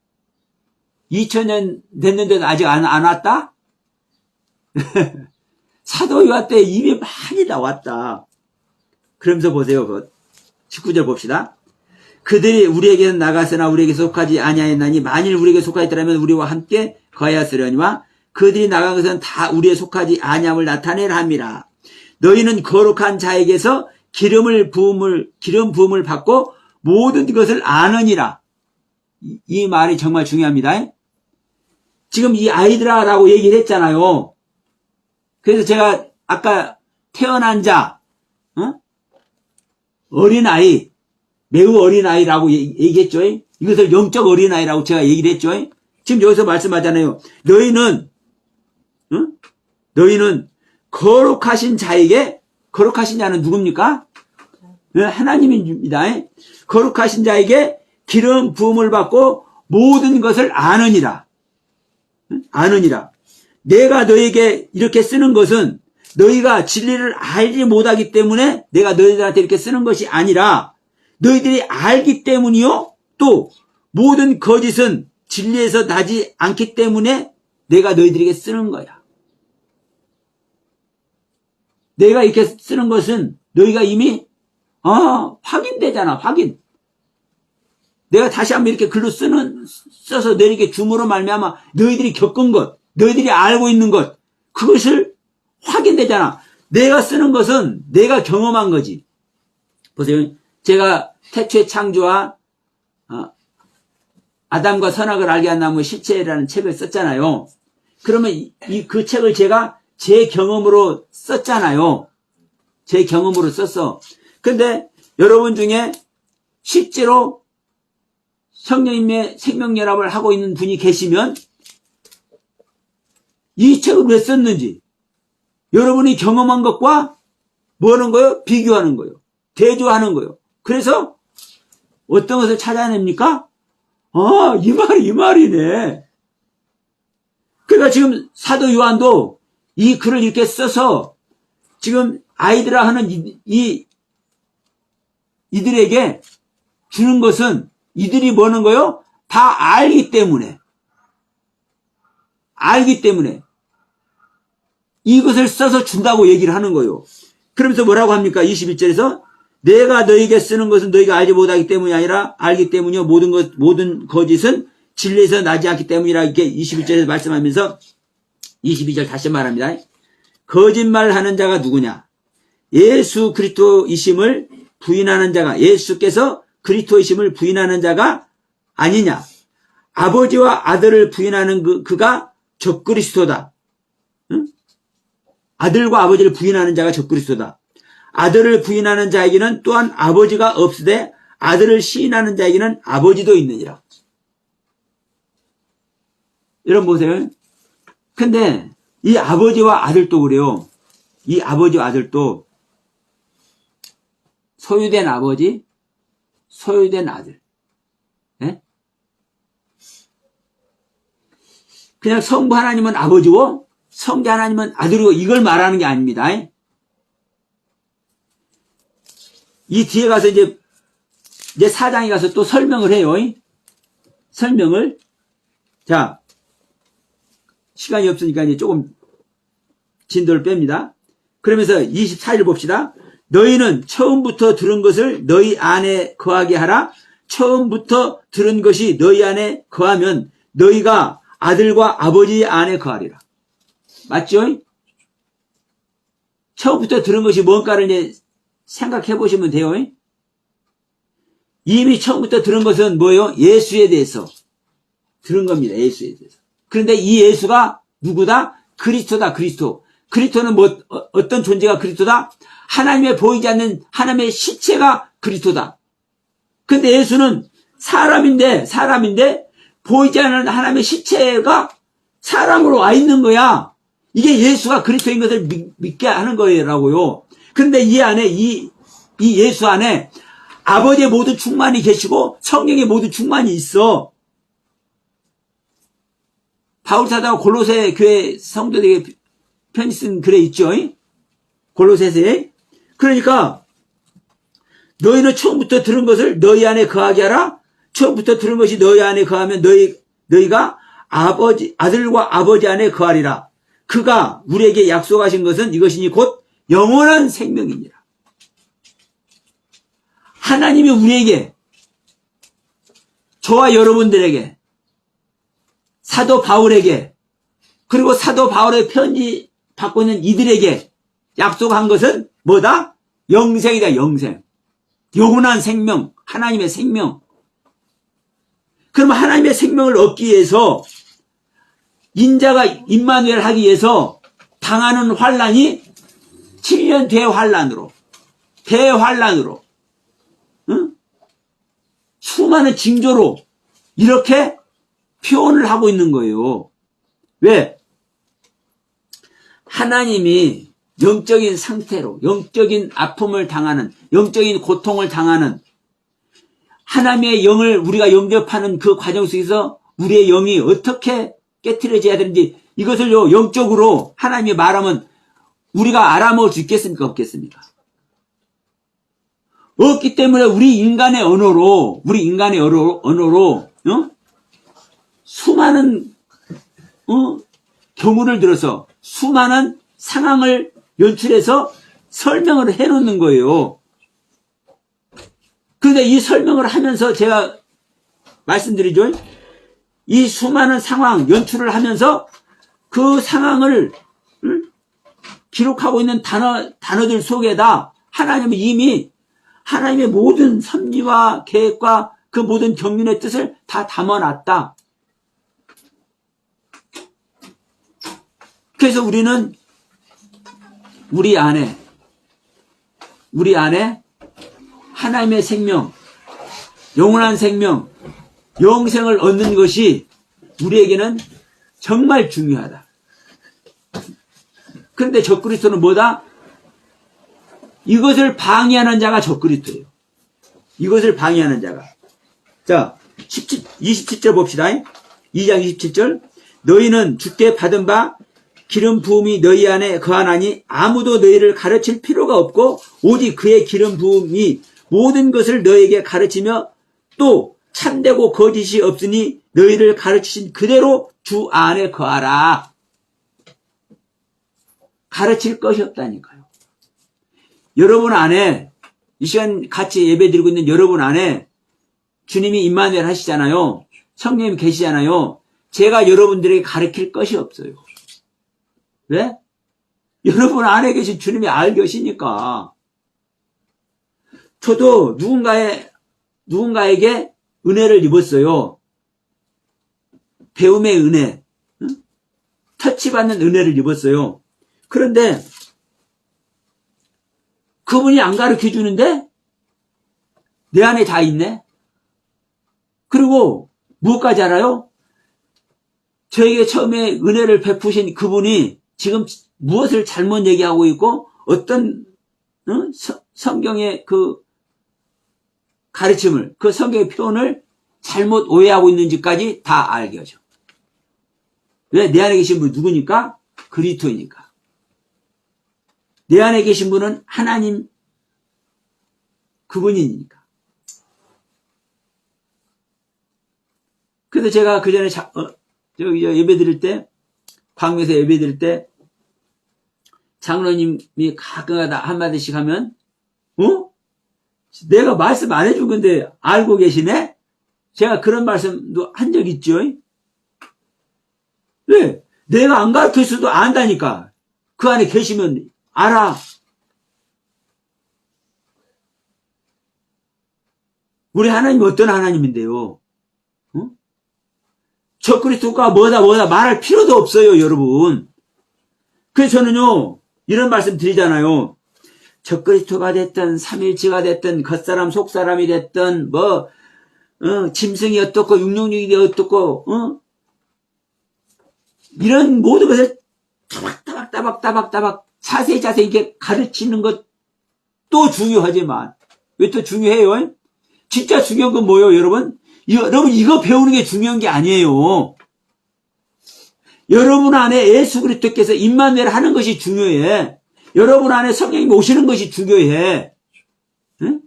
Speaker 1: 2000년 됐는데도 아직 안 왔다? 사도 요한 때 이미 많이 나왔다. 그러면서 보세요. 19절 봅시다. 그들이 우리에게서 나갔으나 우리에게 속하지 아니하였나니 만일 우리에게 속하였더라면 우리와 함께 거하였으려니와 그들이 나간 것은 다 우리에 속하지 아니함을 나타내라 함이라. 너희는 거룩한 자에게서 기름 부음을 받고 모든 것을 아느니라. 이 말이 정말 중요합니다. 지금 이 아이들아라고 얘기를 했잖아요. 그래서 제가 아까 태어난 자, 어린아이, 매우 어린아이라고 얘기했죠. 이것을 영적 어린아이라고 제가 얘기를 했죠. 지금 여기서 말씀하잖아요. 너희는 거룩하신 자에게, 거룩하신 자는 누굽니까? 하나님입니다. 거룩하신 자에게 기름 부음을 받고 모든 것을 아느니라. 내가 너에게 이렇게 쓰는 것은 너희가 진리를 알지 못하기 때문에 내가 너희들한테 이렇게 쓰는 것이 아니라 너희들이 알기 때문이요. 또 모든 거짓은 진리에서 나지 않기 때문에 내가 너희들에게 쓰는 거야. 내가 이렇게 쓰는 것은 너희가 이미 확인되잖아. 확인. 내가 다시 한번 이렇게 글로 써서 너희에게 줌으로 말미암아 너희들이 겪은 것, 너희들이 알고 있는 것, 그것을 확인되잖아. 내가 쓰는 것은 내가 경험한 거지. 보세요. 제가 태초의 창조와 아담과 선악을 알게 한 나무 실체라는 책을 썼잖아요. 그러면 그 책을 제가 제 경험으로 썼잖아요. 제 경험으로 썼어. 근데 여러분 중에 실제로 성령님의 생명연합을 하고 있는 분이 계시면 이 책을 왜 썼는지 여러분이 경험한 것과 뭐 하는 거예요? 비교하는 거예요. 대조하는 거예요. 그래서 어떤 것을 찾아냅니까? 이 말이네. 그러니까 지금 사도 요한도 이 글을 이렇게 써서 지금 아이들아 하는 이들에게 주는 것은 이들이 뭐는 거요? 다 알기 때문에 이것을 써서 준다고 얘기를 하는 거요. 그러면서 뭐라고 합니까? 21절에서 내가 너에게 쓰는 것은 너희가 알지 못하기 때문이 아니라 알기 때문이요. 모든 거짓은 진리에서 나지 않기 때문이라 이렇게 21절에서 말씀하면서 22절 다시 말합니다. 거짓말하는 자가 누구냐? 예수 그리스도이심을 부인하는 자가 예수께서 그리스도이심을 부인하는 자가 아니냐? 아버지와 아들을 부인하는 그가 적그리스도다. 응? 아들과 아버지를 부인하는 자가 적그리스도다. 아들을 부인하는 자에게는 또한 아버지가 없으되 아들을 시인하는 자에게는 아버지도 있느니라. 여러분 보세요. 근데 이 아버지와 아들도 그래요. 이 아버지와 아들도 소유된 아버지, 소유된 아들. 예? 그냥 성부 하나님은 아버지고 성자 하나님은 아들이고 이걸 말하는 게 아닙니다. 이 뒤에 가서 이제 4장에 가서 또 설명을 해요. 설명을. 자, 시간이 없으니까 이제 조금 진도를 뺍니다. 그러면서 24절 봅시다. 너희는 처음부터 들은 것을 너희 안에 거하게 하라. 처음부터 들은 것이 너희 안에 거하면 너희가 아들과 아버지 안에 거하리라. 맞죠? 처음부터 들은 것이 뭔가를 이제 생각해 보시면 돼요. 이미 처음부터 들은 것은 뭐예요? 예수에 대해서 들은 겁니다. 예수에 대해서. 그런데 이 예수가 누구다? 그리스도다. 그리스도. 그리스도는 어떤 존재가 그리스도다? 하나님의 보이지 않는 하나님의 시체가 그리스도다. 근데 예수는 사람인데 보이지 않는 하나님의 시체가 사람으로 와 있는 거야. 이게 예수가 그리스도인 것을 믿게 하는 거라고요. 그런데 이 안에 이 예수 안에 아버지의 모든 충만이 계시고 성령의 모든 충만이 있어. 바울 사도가 골로새 교회 성도들에게 편지 쓴 글에 있죠. 골로새서에. 그러니까 너희는 처음부터 들은 것을 너희 안에 거하게 하라. 처음부터 들은 것이 너희 안에 거하면 너희가 아들과 아버지 안에 거하리라. 그가 우리에게 약속하신 것은 이것이니 곧 영원한 생명이니라. 하나님이 우리에게, 저와 여러분들에게, 사도 바울에게, 그리고 사도 바울의 편지 받고 있는 이들에게 약속한 것은 뭐다? 영생이다. 영생. 영원한 생명, 하나님의 생명. 그럼 하나님의 생명을 얻기 위해서 인자가 임마누엘 하기 위해서 당하는 환란이 7년 대환란으로 응? 수많은 징조로 이렇게 표현을 하고 있는 거예요. 왜? 하나님이 영적인 상태로, 영적인 아픔을 당하는, 영적인 고통을 당하는 하나님의 영을 우리가 영접하는 그 과정 속에서 우리의 영이 어떻게 깨트려져야 되는지 이것을요, 영적으로 하나님이 말하면 우리가 알아먹을 수 있겠습니까? 없겠습니까? 없기 때문에 우리 인간의 언어로 수많은 경우를 들어서 수많은 상황을 연출해서 설명을 해놓는 거예요. 그런데 이 설명을 하면서 제가 말씀드리죠. 이 수많은 상황 연출을 하면서 그 상황을 기록하고 있는 단어들 속에다 하나님은 이미 하나님의 모든 섭리와 계획과 그 모든 경륜의 뜻을 다 담아놨다. 그래서 우리는 우리 안에 하나님의 생명, 영원한 생명, 영생을 얻는 것이 우리에게는 정말 중요하다. 그런데 적그리스도는 뭐다? 이것을 방해하는 자가 적그리스도예요. 이것을 방해하는 자가. 자, 27절 봅시다. 2장 27절. 너희는 주께 받은 바 기름 부음이 너희 안에 거하나니 아무도 너희를 가르칠 필요가 없고 오직 그의 기름 부음이 모든 것을 너희에게 가르치며 또 참되고 거짓이 없으니 너희를 가르치신 그대로 주 안에 거하라. 가르칠 것이 없다니까요. 여러분 안에 이 시간 같이 예배드리고 있는 여러분 안에 주님이 임마누엘 하시잖아요. 성령님 계시잖아요. 제가 여러분들에게 가르칠 것이 없어요. 왜? 여러분 안에 계신 주님이 알고 계시니까. 저도 누군가에게 은혜를 입었어요. 배움의 은혜, 터치받는 은혜를 입었어요. 그런데 그분이 안 가르쳐 주는데 내 안에 다 있네. 그리고 무엇까지 알아요? 저에게 처음에 은혜를 베푸신 그분이 지금 무엇을 잘못 얘기하고 있고 어떤 성경의 그 가르침을, 그 성경의 표현을 잘못 오해하고 있는지까지 다 알게 하죠. 왜? 내 안에 계신 분이 누구니까? 그리스도이니까. 내 안에 계신 분은 하나님 그분이니까. 그래서 제가 그 전에 예배 드릴 때, 광명에서 예배 드릴 때, 장로님이 가끔가다 한마디씩 하면, 내가 말씀 안 해준 건데 알고 계시네? 제가 그런 말씀도 한 적 있죠? 왜? 내가 안 가르쳐줘도 안다니까. 그 안에 계시면 알아. 우리 하나님이 어떤 하나님인데요? 저 그리스도가 뭐다 말할 필요도 없어요, 여러분. 그래서 저는요, 이런 말씀 드리잖아요. 저 그리스도가 됐든, 삼일치가 됐든, 겉사람, 속사람이 됐든, 짐승이 어떻고, 육육육이 어떻고, 이런 모든 것을 따박따박 자세히 이렇게 가르치는 것도 중요하지만, 왜 또 중요해요? 진짜 중요한 건 뭐예요, 여러분? 여러분, 이거 배우는 게 중요한 게 아니에요. 여러분 안에 예수 그리스도께서 임마누엘 하는 것이 중요해. 여러분 안에 성령님이 오시는 것이 중요해. 응?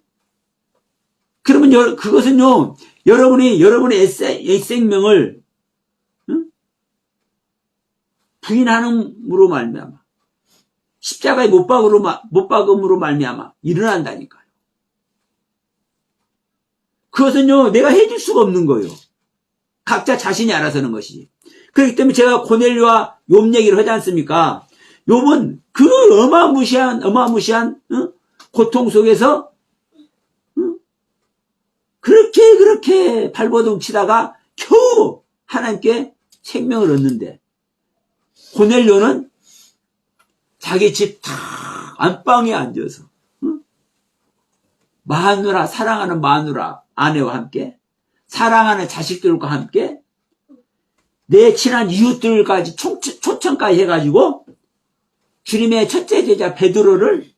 Speaker 1: 그러면 그것은요, 여러분의 생명을 부인함으로 말미암아, 십자가에 못 박음으로 말미암아 일어난다니까요. 그것은요, 내가 해줄 수가 없는 거예요. 각자 자신이 알아서 하는 것이지. 그렇기 때문에 제가 고넬료와 욥 얘기를 하지 않습니까? 욥은 그 어마무시한 고통 속에서 그렇게 발버둥 치다가 겨우 하나님께 생명을 얻는데, 고넬료는 자기 집 탁 안방에 앉아서 마누라, 사랑하는 마누라 아내와 함께, 사랑하는 자식들과 함께, 내 친한 이웃들까지 초청까지 해가지고 주님의 첫째 제자 베드로를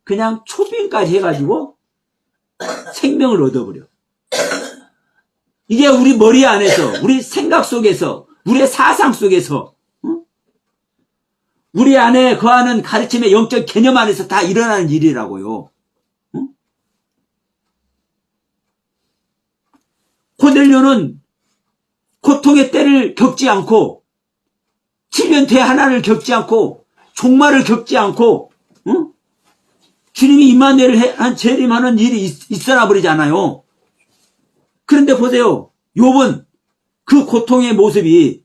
Speaker 1: 그냥 초빙까지 해가지고 생명을 얻어버려. 이게 우리 머리 안에서, 우리 생각 속에서, 우리의 사상 속에서, 우리 안에 거하는 가르침의 영적 개념 안에서 다 일어나는 일이라고요. 고넬료는 고통의 때를 겪지 않고, 칠면대 하나를 겪지 않고, 종말을 겪지 않고, 주님이 임마누엘을 재림하는 일이 있어나 버리잖아요. 그런데 보세요. 욥은 그 고통의 모습이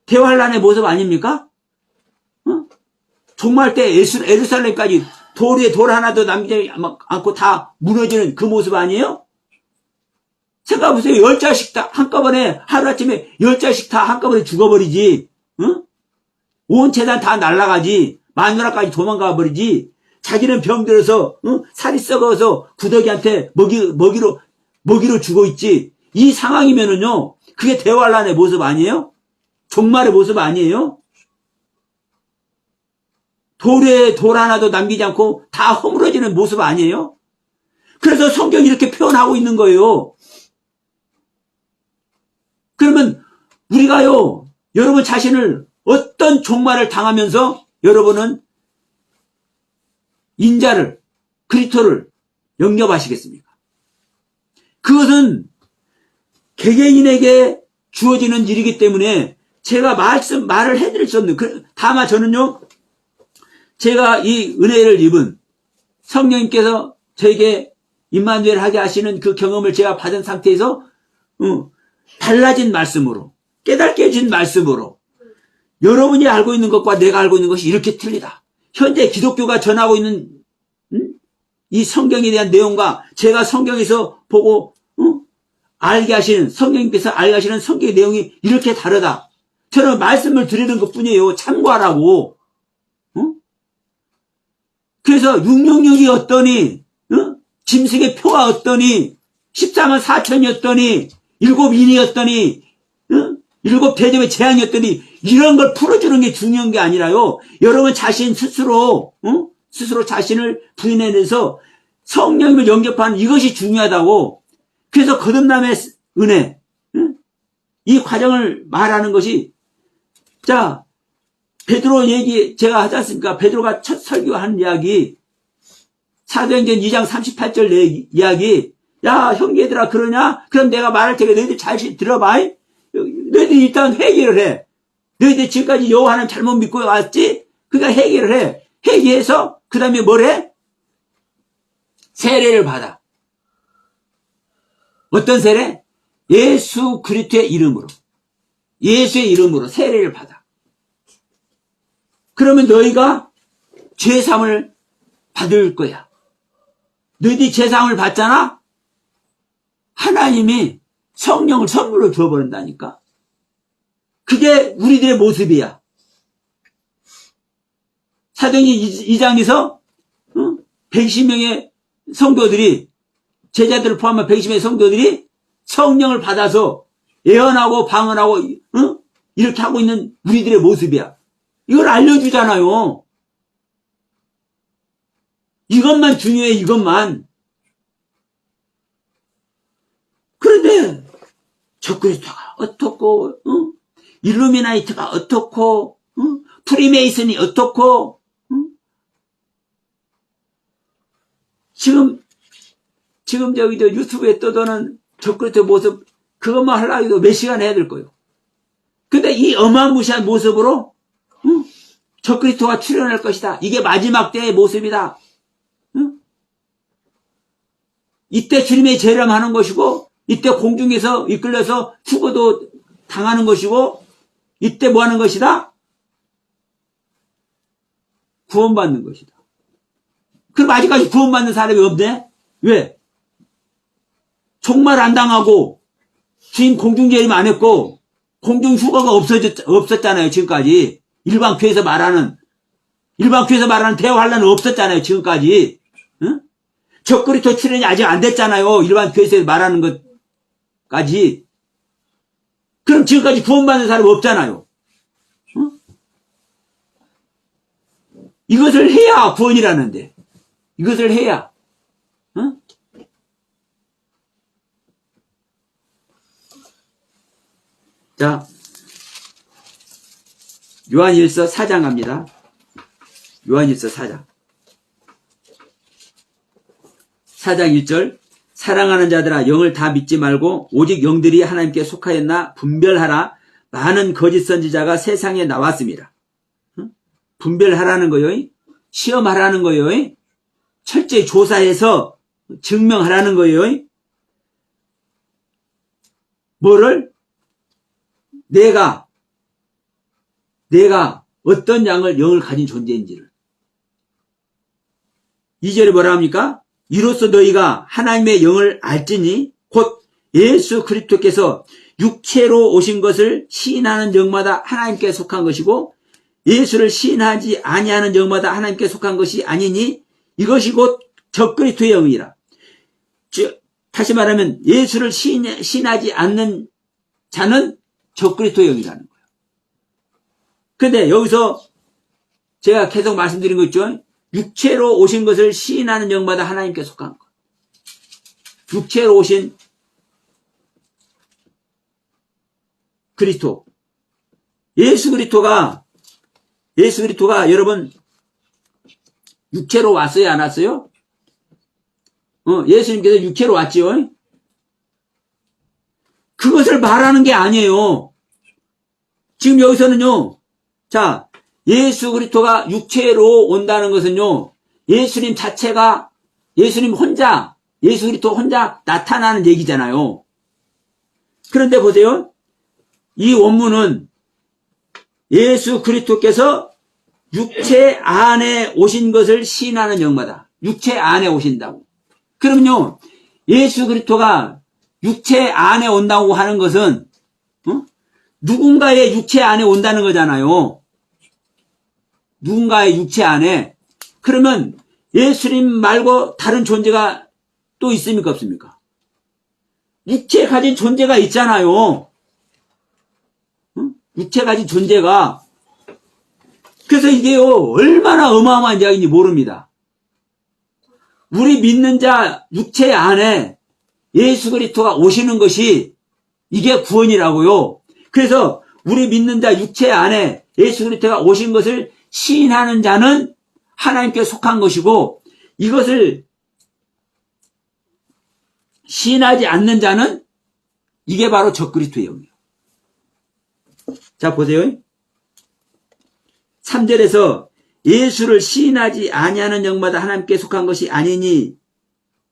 Speaker 1: 대환란의 모습 아닙니까? 종말 때 예루살렘까지 돌 위에 돌 하나도 남기지 않고 다 무너지는 그 모습 아니에요? 생각해보세요. 10자식 다 한꺼번에, 하루아침에 10자식 다 한꺼번에 죽어버리지. 온 재산 다 날아가지. 마누라까지 도망가 버리지. 자기는 병들어서 살이 썩어서 구더기한테 먹이로 죽어 있지. 이 상황이면은요, 그게 대환란의 모습 아니에요? 종말의 모습 아니에요? 돌에 돌 하나도 남기지 않고 다 허물어지는 모습 아니에요? 그래서 성경이 이렇게 표현하고 있는 거예요. 그러면 우리가요, 여러분 자신을 어떤 종말을 당하면서 여러분은 인자를, 그리스도를 영접하시겠습니까? 그것은 개개인에게 주어지는 일이기 때문에 제가 말을 해드릴 수 없는, 다만 저는요, 제가 이 은혜를 입은 성령님께서 저에게 임마누엘 하게 하시는 그 경험을 제가 받은 상태에서 달라진 말씀으로, 깨닫게 해준 말씀으로 여러분이 알고 있는 것과 내가 알고 있는 것이 이렇게 틀리다. 현재 기독교가 전하고 있는 이 성경에 대한 내용과 제가 성경에서 보고 알게 하시는, 성령님께서 알게 하시는 성경의 내용이 이렇게 다르다. 저는 말씀을 드리는 것뿐이에요. 참고하라고. 그래서 666이 어떠니, 짐승의 표가 어떠니, 14만 4천이었더니, 7인이었더니, 7대접의 재앙이었더니, 이런 걸 풀어주는 게 중요한 게 아니라요. 여러분 자신 스스로, 스스로 자신을 부인해내서 성령님을 영접하는 이것이 중요하다고. 그래서 거듭남의 은혜, 이 과정을 말하는 것이, 자, 베드로 얘기 제가 하지 않습니까? 베드로가 첫 설교하는 이야기, 사도행전 2장 38절 이야기, 야 형제들아 그러냐? 그럼 내가 말할 테니까 너희들 잘 들어봐. 너희들이 일단 회개를 해. 너희들 지금까지 여호와 하나님 잘못 믿고 왔지? 그러니까 회개를 해. 회개해서 그 다음에 뭘 해? 세례를 받아. 어떤 세례? 예수 그리스도의 이름으로, 예수의 이름으로 세례를 받아. 그러면 너희가 죄사함을 받을 거야. 너희들이 죄사함을 받잖아? 하나님이 성령을 선물로 줘버린다니까. 그게 우리들의 모습이야. 사도행전 2장에서 120명의 성도들이, 제자들을 포함한 120명의 성도들이 성령을 받아서 예언하고 방언하고 이렇게 하고 있는 우리들의 모습이야. 이걸 알려주잖아요. 이것만 중요해, 이것만. 그런데 적그리스도가 어떻고, 일루미나이트가 어떻고, 프리메이슨이 어떻고, 지금 저기도 유튜브에 떠도는 적그리스도 모습, 그것만 하려고 해도 몇 시간 해야 될 거예요. 근데 이 어마무시한 모습으로 적그리스도가 출현할 것이다. 이게 마지막 때의 모습이다. 이때 주님의 재림하는 것이고, 이때 공중에서 이끌려서 죽어도 당하는 것이고, 이때 뭐 하는 것이다? 구원받는 것이다. 그럼 아직까지 구원받는 사람이 없네? 왜? 종말 안 당하고, 주인 공중재림 안 했고, 공중휴거가 없었잖아요, 지금까지. 일반 교회에서 말하는 대환란은 없었잖아요, 지금까지. 응? 적그리스도 출현이 아직 안 됐잖아요, 일반 교회에서 말하는 것까지. 그럼 지금까지 구원받는 사람이 없잖아요. 응? 이것을 해야 구원이라는데. 이것을 해야. 응? 자, 요한일서 4장 갑니다. 요한일서 4장. 4장 1절. 사랑하는 자들아, 영을 다 믿지 말고 오직 영들이 하나님께 속하였나 분별하라. 많은 거짓 선지자가 세상에 나왔습니다. 분별하라는 거요. 시험하라는 거요. 철저히 조사해서 증명하라는 거예요. 뭐를? 내가 어떤 영을 가진 존재인지를. 2절에 뭐라 합니까? 이로써 너희가 하나님의 영을 알지니 곧 예수 그리스도께서 육체로 오신 것을 시인하는 영마다 하나님께 속한 것이고 예수를 시인하지 아니하는 영마다 하나님께 속한 것이 아니니 이것이 곧 적그리스도의 영이라. 다시 말하면 예수를 시인하지 않는 자는 적그리스도의 영이라는 거예요. 근데 여기서 제가 계속 말씀드린 거 있죠? 육체로 오신 것을 시인하는 영마다 하나님께 속한 것. 육체로 오신 그리스도. 예수 그리스도가 여러분 육체로 왔어요, 안 왔어요? 예수님께서 육체로 왔지요. 그것을 말하는 게 아니에요. 지금 여기서는요. 자, 예수 그리스도가 육체로 온다는 것은요. 예수님 자체가 예수 그리스도 혼자 나타나는 얘기잖아요. 그런데 보세요. 이 원문은 예수 그리스도께서 육체 안에 오신 것을 시인하는 영마다. 육체 안에 오신다고. 그럼요. 예수 그리스도가 육체 안에 온다고 하는 것은 누군가의 육체 안에 온다는 거잖아요. 누군가의 육체 안에. 그러면 예수님 말고 다른 존재가 또 있습니까, 없습니까? 육체 가진 존재가 있잖아요. 육체 가진 존재가. 그래서 이게요, 얼마나 어마어마한 이야기인지 모릅니다. 우리 믿는 자 육체 안에 예수 그리스도가 오시는 것이 이게 구원이라고요. 그래서 우리 믿는 자 육체 안에 예수 그리스도가 오신 것을 시인하는 자는 하나님께 속한 것이고, 이것을 시인하지 않는 자는 이게 바로 적그리스도의 영이에요. 자, 보세요. 3절에서 예수를 시인하지 아니하는 영마다 하나님께 속한 것이 아니니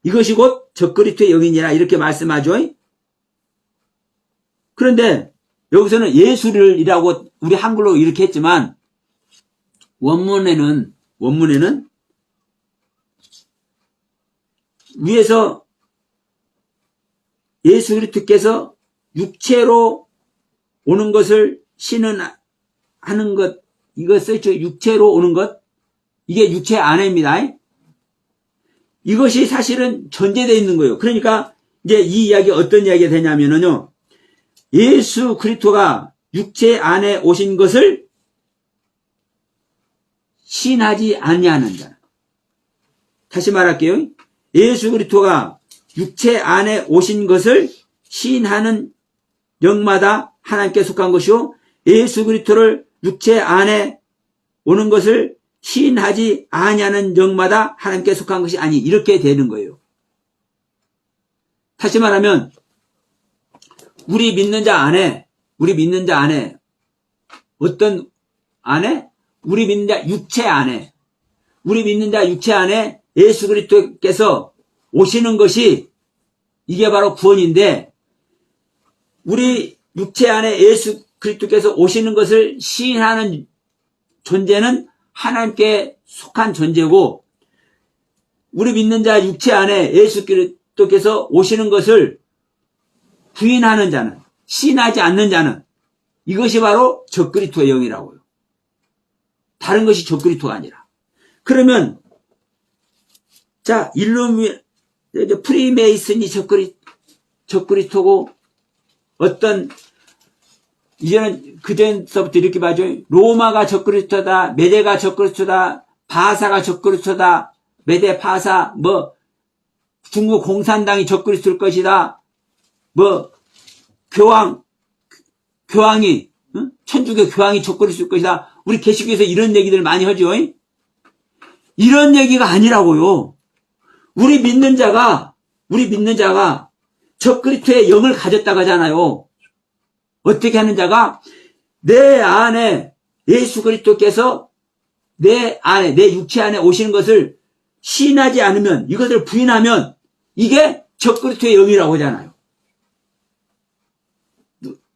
Speaker 1: 이것이 곧 적그리스도의 영이니라 이렇게 말씀하죠. 그런데 여기서는 예수를이라고 우리 한글로 이렇게 했지만 원문에는 위에서 예수 그리스도께서 육체로 오는 것을 시인하는 것, 이거 써있죠. 육체로 오는 것. 이게 육체 안에입니다. 이것이 사실은 전제되어 있는 거예요. 그러니까 이제 이 이야기 어떤 이야기가 되냐면요. 예수 그리스도가 육체 안에 오신 것을 시인하지 아니하는 자. 다시 말할게요. 예수 그리스도가 육체 안에 오신 것을 시인하는 영마다 하나님께 속한 것이요. 예수 그리스도를 육체 안에 오는 것을 시인하지 아니하는 영마다 하나님께 속한 것이 아니, 이렇게 되는 거예요. 다시 말하면 우리 믿는 자 안에 어떤 안에? 우리 믿는 자 육체 안에 예수 그리스도께서 오시는 것이 이게 바로 구원인데, 우리 육체 안에 예수 그리스도께서 오시는 것을 시인하는 존재는 하나님께 속한 존재고, 우리 믿는 자 육체 안에 예수 그리스도께서 오시는 것을 부인하는 자는, 시인하지 않는 자는, 이것이 바로 적그리스도의 영이라고요. 다른 것이 적그리스도가 아니라. 그러면 자, 프리메이슨이 적그리스도고, 어떤 이제는 그전서부터 이렇게 봐죠. 로마가 적그리스도다, 메대가 적그리스도다, 바사가 적그리스도다, 메대 바사, 중국 공산당이 적그리스도일 것이다, 교황이, 천주교 교황이 적그리스도일 것이다. 우리 개신교에서 이런 얘기들 많이 하죠. 이런 얘기가 아니라고요. 우리 믿는 자가 적그리스도의 영을 가졌다고 하잖아요. 어떻게 하는 자가 내 안에 예수 그리스도께서 내 육체 안에 오시는 것을 시인하지 않으면, 이것을 부인하면 이게 적그리스도의 영이라고 하잖아요.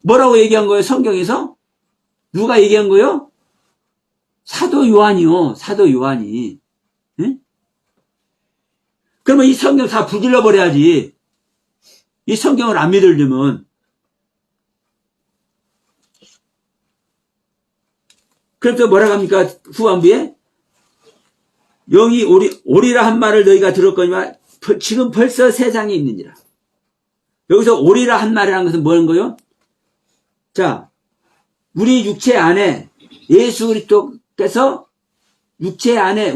Speaker 1: 뭐라고 얘기한 거예요? 성경에서? 누가 얘기한 거예요? 사도 요한이요. 사도 요한이. 응? 그러면 이 성경 다 부질러 버려야지. 이 성경을 안 믿으려면. 그래서 뭐라고 합니까? 후반부에 영이 오리라 한 말을 너희가 들었거니와 지금 벌써 세상에 있느니라. 여기서 오리라 한 말이라는 것은 뭐는 거예요? 자, 우리 육체 안에 예수 그리스도께서 우리 육체 안에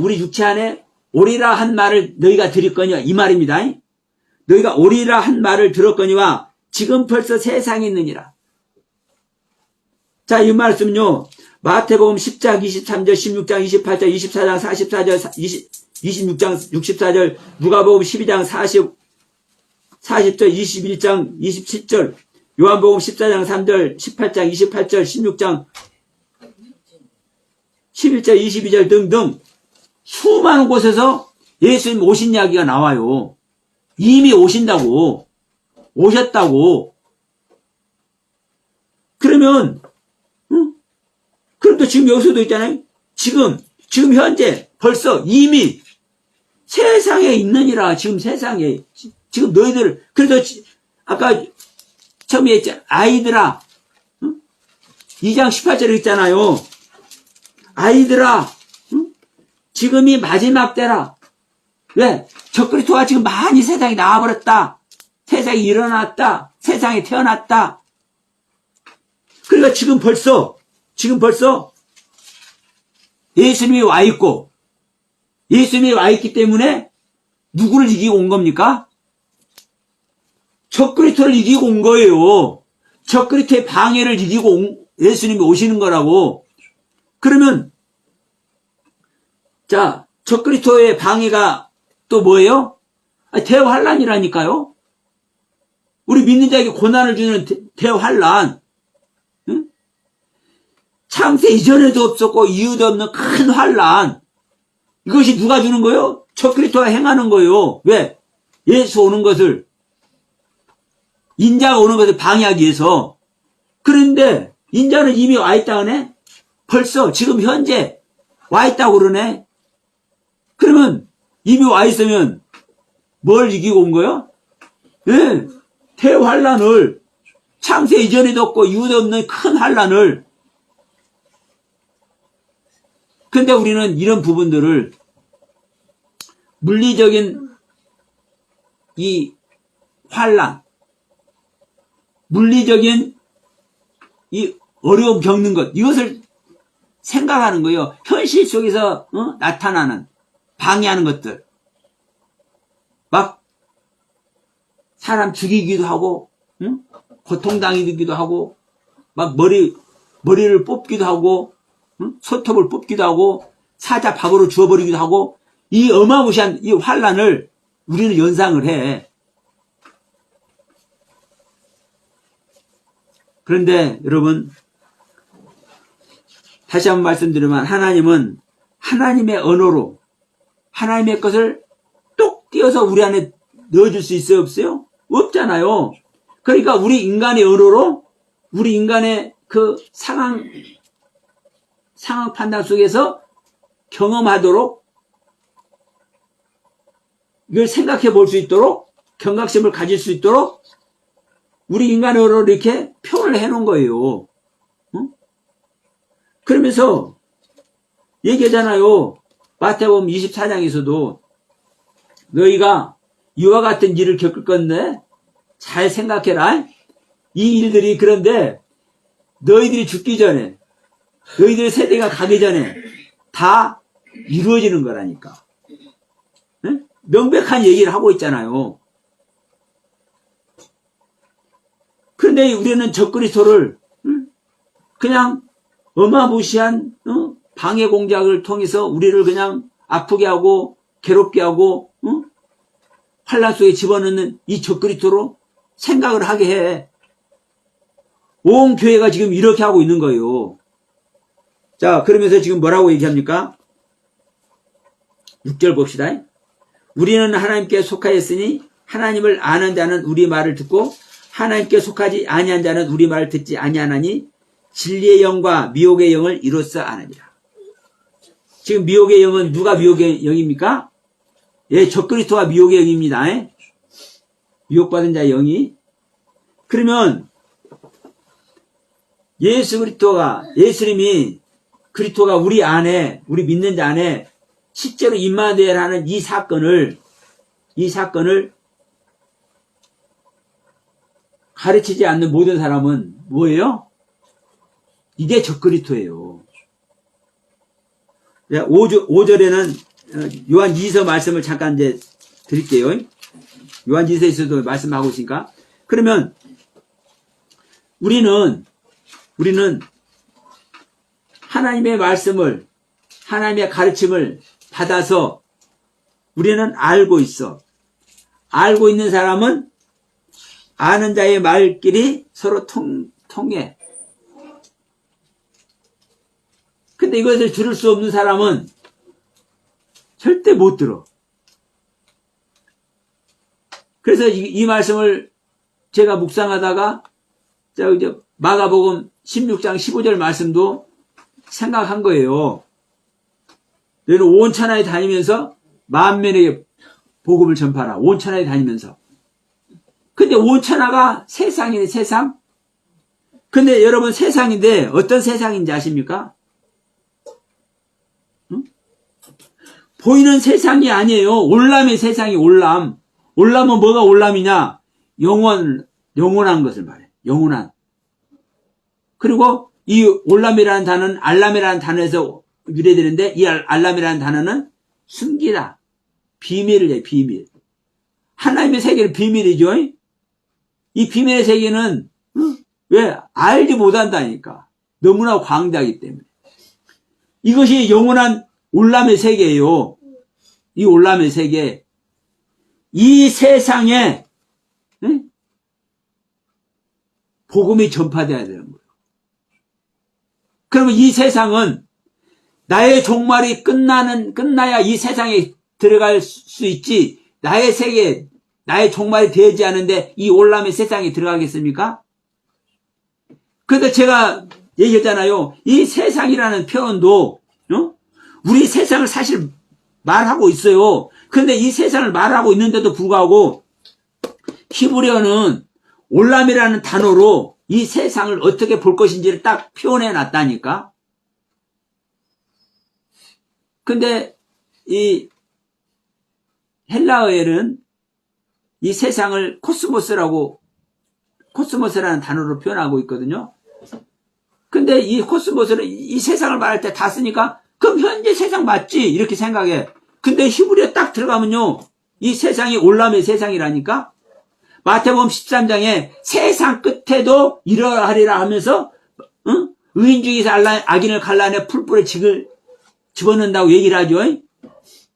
Speaker 1: 오리라 한 말을 너희가 들었거니와, 이 말입니다. 너희가 오리라 한 말을 들었거니와 지금 벌써 세상에 있느니라. 자, 이 말씀은요, 마태복음 10장 23절, 16장 28절, 24장 44절, 26장 64절, 누가복음 12장 40절, 21장 27절, 요한복음 14장 3절, 18장 28절, 16장 11절, 22절 등등 수많은 곳에서 예수님 오신 이야기가 나와요. 이미 오신다고, 오셨다고. 그러면 그럼 또 지금 여기서도 있잖아요. 지금 현재 벌써 이미 세상에 있느니라. 지금 세상에 지금 너희들 그래서 아까 처음에 했잖아. 아이들아 2장 18절에 있잖아요. 아이들아 지금이 마지막 때라. 왜? 적그리스도가 지금 많이 세상에 나와버렸다. 세상에 일어났다. 세상에 태어났다. 그러니까 지금 벌써 예수님이 와 있고, 예수님이 와 있기 때문에 누구를 이기고 온 겁니까? 적그리스도를 이기고 온 거예요. 적그리스도의 방해를 이기고 예수님이 오시는 거라고. 그러면 자, 적그리스도의 방해가 또 뭐예요? 대환란이라니까요. 우리 믿는 자에게 고난을 주는 대환란. 응? 창세 이전에도 없었고 이유도 없는 큰 환란. 이것이 누가 주는 거예요? 적그리스도가 행하는 거예요. 왜? 예수 오는 것을, 인자가 오는 것을 방해하기 위해서. 그런데 인자는 이미 와 있다 그러네? 벌써 지금 현재 와 있다고 그러네? 그러면 이미 와 있으면 뭘 이기고 온 거예요? 예, 대환란을, 창세 이전에도 없고 이유도 없는 큰 환란을. 근데 우리는 이런 부분들을 물리적인 이 환란, 물리적인 이 어려움 겪는 것, 이것을 생각하는 거예요. 현실 속에서 나타나는 방해하는 것들. 막 사람 죽이기도 하고, 고통당하기도 하고, 막 머리를 뽑기도 하고, 손톱을 뽑기도 하고, 사자 밥으로 주워버리기도 하고, 이 어마무시한 이 환란을 우리는 연상을 해. 그런데 여러분, 다시 한번 말씀드리면 하나님은 하나님의 언어로 하나님의 것을 똑 띄어서 우리 안에 넣어줄 수 있어요? 없어요? 없잖아요. 그러니까 우리 인간의 언어로 우리 인간의 그 상황 판단 속에서 경험하도록, 이걸 생각해 볼 수 있도록, 경각심을 가질 수 있도록 우리 인간의 언어로 이렇게 표현을 해 놓은 거예요. 그러면서 얘기하잖아요. 마태복음 24장에서도 너희가 이와 같은 일을 겪을 건데 잘 생각해라. 이 일들이, 그런데 너희들이 죽기 전에, 너희들의 세대가 가기 전에 다 이루어지는 거라니까. 네? 명백한 얘기를 하고 있잖아요. 그런데 우리는 적그리스도를 그냥 어마무시한 방해 공작을 통해서 우리를 그냥 아프게 하고 괴롭게 하고 환란 속에 집어넣는 이 적그리스도로 생각을 하게 해. 온 교회가 지금 이렇게 하고 있는 거예요. 자, 그러면서 지금 뭐라고 얘기합니까? 6절 봅시다. 우리는 하나님께 속하였으니 하나님을 아는 자는 우리 말을 듣고 하나님께 속하지 아니한 자는 우리 말을 듣지 아니하나니 진리의 영과 미혹의 영을 이로써 아느니라. 지금 미혹의 영은 누가 미혹의 영입니까? 예, 적그리스도가 미혹의 영입니다. 미혹받은 자의 영이. 그러면 예수님이 그리스도가 우리 안에, 우리 믿는 자 안에 실제로 임마누엘 하는 이 사건을 가르치지 않는 모든 사람은 뭐예요? 이게 적그리스도예요. 5절에는 요한 2서 말씀을 잠깐 이제 드릴게요. 요한 2서에서도 말씀하고 있으니까. 그러면 우리는 하나님의 말씀을, 하나님의 가르침을 받아서 우리는 알고 있어. 알고 있는 사람은 아는 자의 말끼리 서로 통해. 근데 이것을 들을 수 없는 사람은 절대 못 들어. 그래서 이 말씀을 제가 묵상하다가 이제 마가복음 16장 15절 말씀도 생각한 거예요. 너희는 온 천하에 다니면서 만민에게 복음을 전파하라. 온 천하에 다니면서. 근데 온 천하가 세상이네, 세상. 근데 여러분 세상인데 어떤 세상인지 아십니까? 응? 보이는 세상이 아니에요. 올람의 세상이 올람. 올람은 뭐가 올람이냐? 영원한 것을 말해. 영원한. 그리고 이 올람이라는 단어는 알람이라는 단어에서 유래되는데 이 알람이라는 단어는 숨기다. 비밀을 해, 비밀. 하나님의 세계는 비밀이죠. 이 비밀의 세계는 왜? 알지 못한다니까. 너무나 광대하기 때문에. 이것이 영원한 올람의 세계예요. 이 올람의 세계. 이 세상에 복음이 전파되어야 되는 거예요. 그러면 이 세상은 나의 종말이 끝나야 이 세상에 들어갈 수 있지, 나의 세계, 나의 종말이 되지 않은데 이 올람의 세상에 들어가겠습니까? 그래서 제가 얘기했잖아요. 이 세상이라는 표현도, 우리 세상을 사실 말하고 있어요. 근데 이 세상을 말하고 있는데도 불구하고 히브리어는 올람이라는 단어로 이 세상을 어떻게 볼 것인지를 딱 표현해 놨다니까. 근데 이 헬라어에는 이 세상을 코스모스라는 단어로 표현하고 있거든요. 근데 이 코스모스는 이 세상을 말할 때 다 쓰니까 그럼 현재 세상 맞지? 이렇게 생각해. 근데 히브리어 딱 들어가면요, 이 세상이 올람의 세상이라니까. 마태복음 13장에 세상 끝에도 이러하리라 하면서 의인 중에서 악인을 갈라내 풀뿌리 집어넣는다고 얘기를 하죠.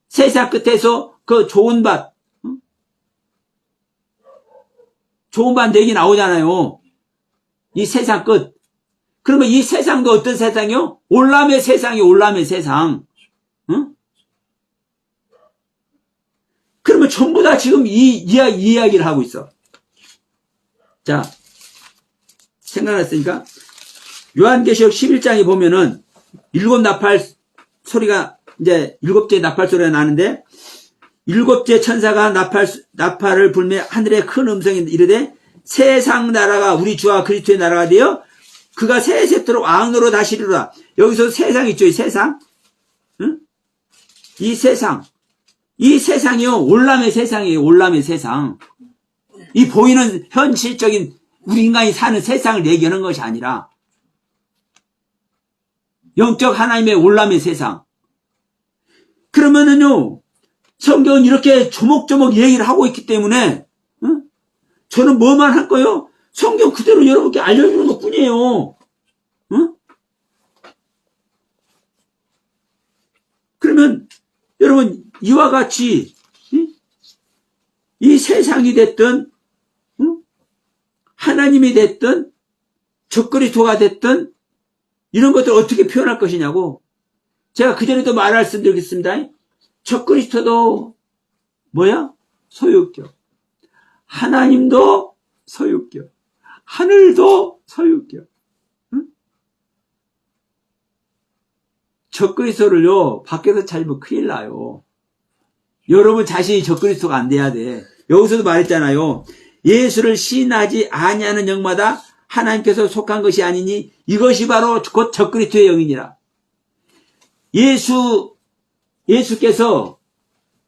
Speaker 1: 세상 끝에서 그 좋은 밭 얘기 나오잖아요. 이 세상 끝. 그러면 이 세상도 어떤 세상이요? 올람의 세상이 올람의 세상. 그러면 전부 다 지금 이 이야기를 하고 있어. 자, 생각났으니까 요한계시록 11장에 보면은 일곱 나팔 소리가, 이제 일곱째 나팔 소리가 나는데, 일곱째 천사가 나팔을 불며 하늘에 큰 음성이 이르되 세상 나라가 우리 주와 그리스도의 나라가 되어 그가 세세토록 왕으로 다시리로다. 여기서 세상 있죠, 이 세상. 응? 이 세상이요, 올람의 세상이에요. 올람의 세상. 이 보이는 현실적인 우리 인간이 사는 세상을 얘기하는 것이 아니라 영적 하나님의 올람의 세상. 그러면은요, 성경은 이렇게 조목조목 얘기를 하고 있기 때문에 저는 뭐만 할 거요? 성경 그대로 여러분께 알려주는 것 뿐이에요. 그러면 여러분, 이와 같이 이 세상이 됐든 하나님이 됐든 적그리스도가 됐든 이런 것들을 어떻게 표현할 것이냐고. 제가 그전에도 말씀드리겠습니다. 적그리스도도 뭐야? 소유격. 하나님도 소유격. 하늘도 소유격. 적그리스도를요, 밖에서 찾으면 큰일 나요. 여러분 자신이 적그리스도가 안 돼야 돼. 여기서도 말했잖아요. 예수를 시인하지 아니하는 영마다 하나님께서 속한 것이 아니니 이것이 바로 곧 적그리스도의 영이니라. 예수께서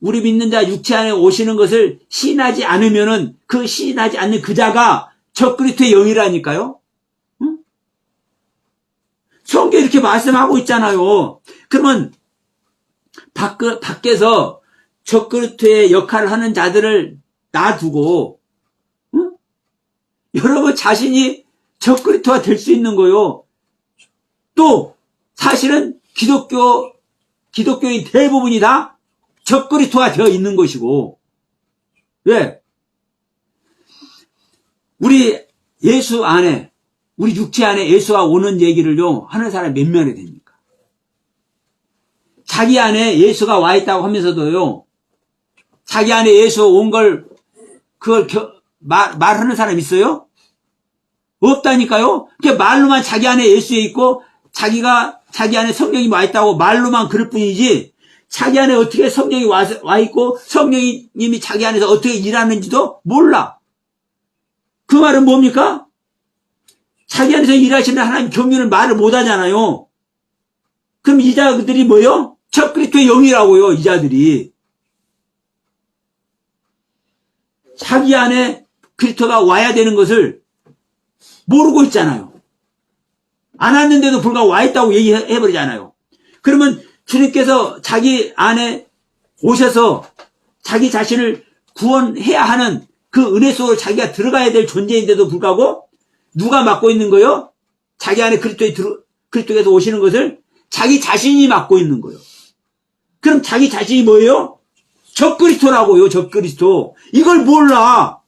Speaker 1: 우리 믿는 자 육체 안에 오시는 것을 시인하지 않으면은 그 시인하지 않는 그 자가 적그리스도의 영이라니까요. 응? 성경에 이렇게 말씀하고 있잖아요. 그러면 밖에서 적그리스도의 역할을 하는 자들을 놔두고 여러분 자신이 적그리스도가 될 수 있는 거요. 또 사실은 기독교인 대부분이 다 적그리스도가 되어 있는 것이고, 왜? 우리 예수 안에, 우리 육체 안에 예수가 오는 얘기를요, 하는 사람이 몇 명이 됩니까? 자기 안에 예수가 와 있다고 하면서도요, 자기 안에 예수 온 걸, 말하는 사람 있어요? 없다니까요? 말로만 자기 안에 예수에 있고, 자기 안에 성령이 와 있다고 말로만 그럴 뿐이지, 자기 안에 어떻게 성령이 와 있고, 성령님이 자기 안에서 어떻게 일하는지도 몰라. 그 말은 뭡니까? 자기 안에서 일하시는 하나님 경륜을 말을 못 하잖아요. 그럼 이 자들이 뭐요? 적그리스도의 영이라고요, 이 자들이. 자기 안에 그리스도가 와야 되는 것을 모르고 있잖아요. 안 왔는데도 불구하고 와 있다고 얘기해버리잖아요. 그러면 주님께서 자기 안에 오셔서 자기 자신을 구원해야 하는 그 은혜 속으로 자기가 들어가야 될 존재인데도 불구하고 누가 맡고 있는 거요? 자기 안에 그리스도께서 오시는 것을 자기 자신이 맡고 있는 거예요. 그럼 자기 자신이 뭐예요? 적그리스도라고요, 적그리스도. 이걸 몰라.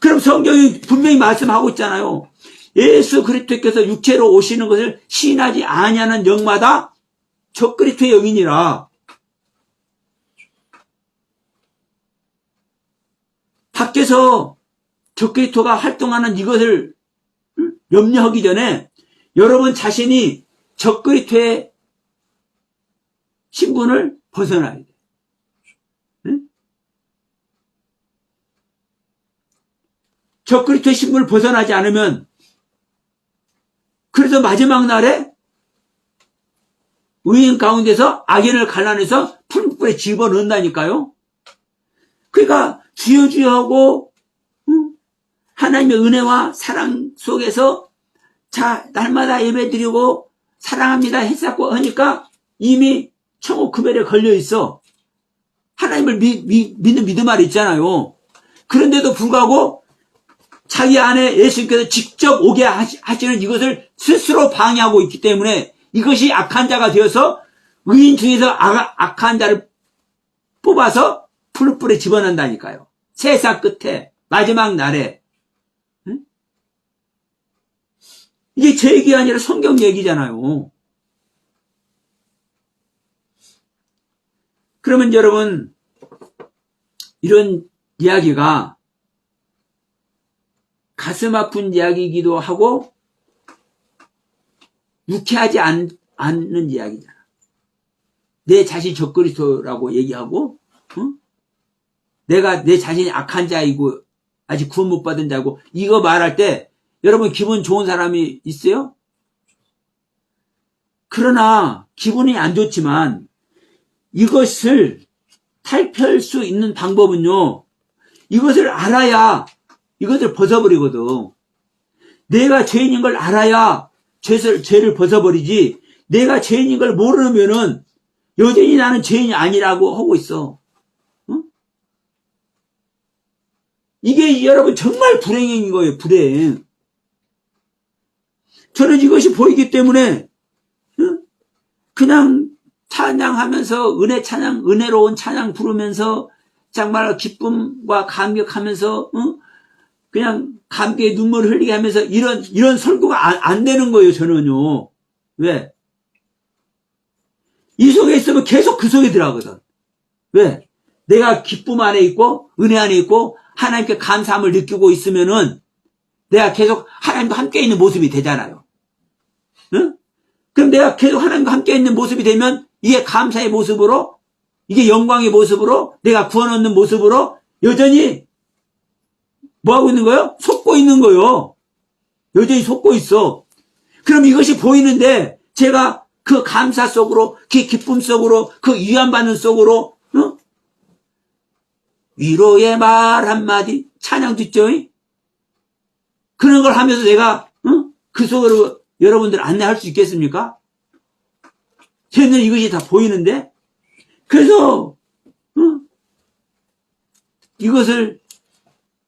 Speaker 1: 그럼 성경이 분명히 말씀하고 있잖아요. 예수 그리스도께서 육체로 오시는 것을 시인하지 아니하는 영마다 적그리스도의 영이니라. 밖에서 적그리스도가 활동하는 이것을 염려하기 전에 여러분 자신이 적그리스도의 신분을 벗어나야 돼. 응? 적그리스도의 신분을 벗어나지 않으면, 그래서 마지막 날에 의인 가운데서 악인을 갈라내서 풀무불에 집어넣는다니까요. 그러니까 주여 주여 하고 하나님의 은혜와 사랑 속에서 자 날마다 예배드리고 사랑합니다 했었고 하니까 이미 천국 금벨에 걸려있어. 하나님을 믿는 믿음 아래 있잖아요. 그런데도 불구하고 자기 안에 예수님께서 직접 오게 하시는 이것을 스스로 방해하고 있기 때문에 이것이 악한 자가 되어서 의인 중에서 악한 자를 뽑아서 풀불에 집어넣는다니까요. 세상 끝에 마지막 날에. 응? 이게 제 얘기가 아니라 성경 얘기잖아요. 그러면 여러분 이런 이야기가 가슴 아픈 이야기이기도 하고 유쾌하지 않는 이야기잖아. 내 자신 적그리스도라고 얘기하고 내가 내 자신이 악한 자이고 아직 구원 못 받은 자고 이거 말할 때 여러분 기분 좋은 사람이 있어요? 그러나 기분이 안 좋지만 이것을 탈피할 수 있는 방법은요. 이것을 알아야 이것을 벗어버리거든. 내가 죄인인 걸 알아야 죄를 벗어버리지 내가 죄인인 걸 모르면은 여전히 나는 죄인이 아니라고 하고 있어. 응? 이게 여러분 정말 불행인 거예요. 불행. 저는 이것이 보이기 때문에 그냥 찬양하면서 은혜 찬양, 은혜로운 찬양 부르면서 정말 기쁨과 감격하면서 그냥 감격의 눈물을 흘리게 하면서 이런 설교가 안 되는 거예요. 저는요. 왜? 이 속에 있으면 계속 그 속에 들어가거든. 왜? 내가 기쁨 안에 있고 은혜 안에 있고 하나님께 감사함을 느끼고 있으면은 내가 계속 하나님과 함께 있는 모습이 되잖아요. 응? 그럼 내가 계속 하나님과 함께 있는 모습이 되면 이게 감사의 모습으로 이게 영광의 모습으로 내가 구원 얻는 모습으로 여전히 뭐하고 있는 거예요? 속고 있는 거예요. 여전히 속고 있어. 그럼 이것이 보이는데 제가 그 감사 속으로 그 기쁨 속으로 그 위안받는 속으로 위로의 말 한마디 찬양 듣죠? 그런 걸 하면서 내가 그 속으로 여러분들 안내할 수 있겠습니까? 저는 이것이 다 보이는데 그래서 이것을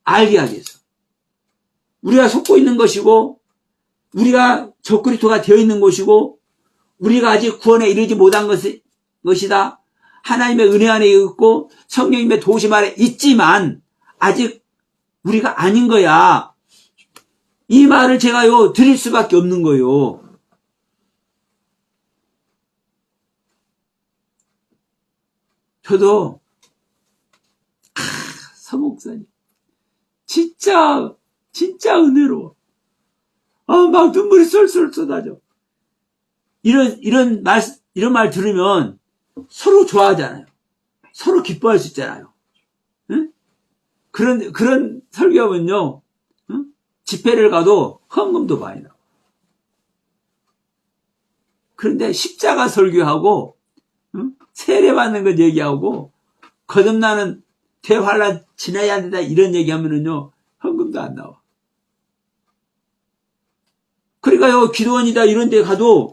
Speaker 1: 알게 하기 위해서 우리가 속고 있는 것이고 우리가 적그리스도가 되어 있는 곳이고 우리가 아직 구원에 이르지 못한 것이다. 하나님의 은혜 안에 있고 성령님의 도심 아래 있지만 아직 우리가 아닌 거야. 이 말을 제가요 드릴 수밖에 없는 거요. 저도 서목사님 진짜 은혜로워. 막 눈물이 쏠쏠 쏟아져. 이런 말 들으면 서로 좋아하잖아요. 서로 기뻐할 수 있잖아요. 응? 그런 설교하면요, 응? 집회를 가도 헌금도 많이 나와. 그런데 십자가 설교하고, 응? 세례받는 것 얘기하고, 거듭나는 대환란 지나야 된다 이런 얘기하면은요, 헌금도 안 나와. 그러니까요, 기도원이다 이런 데 가도,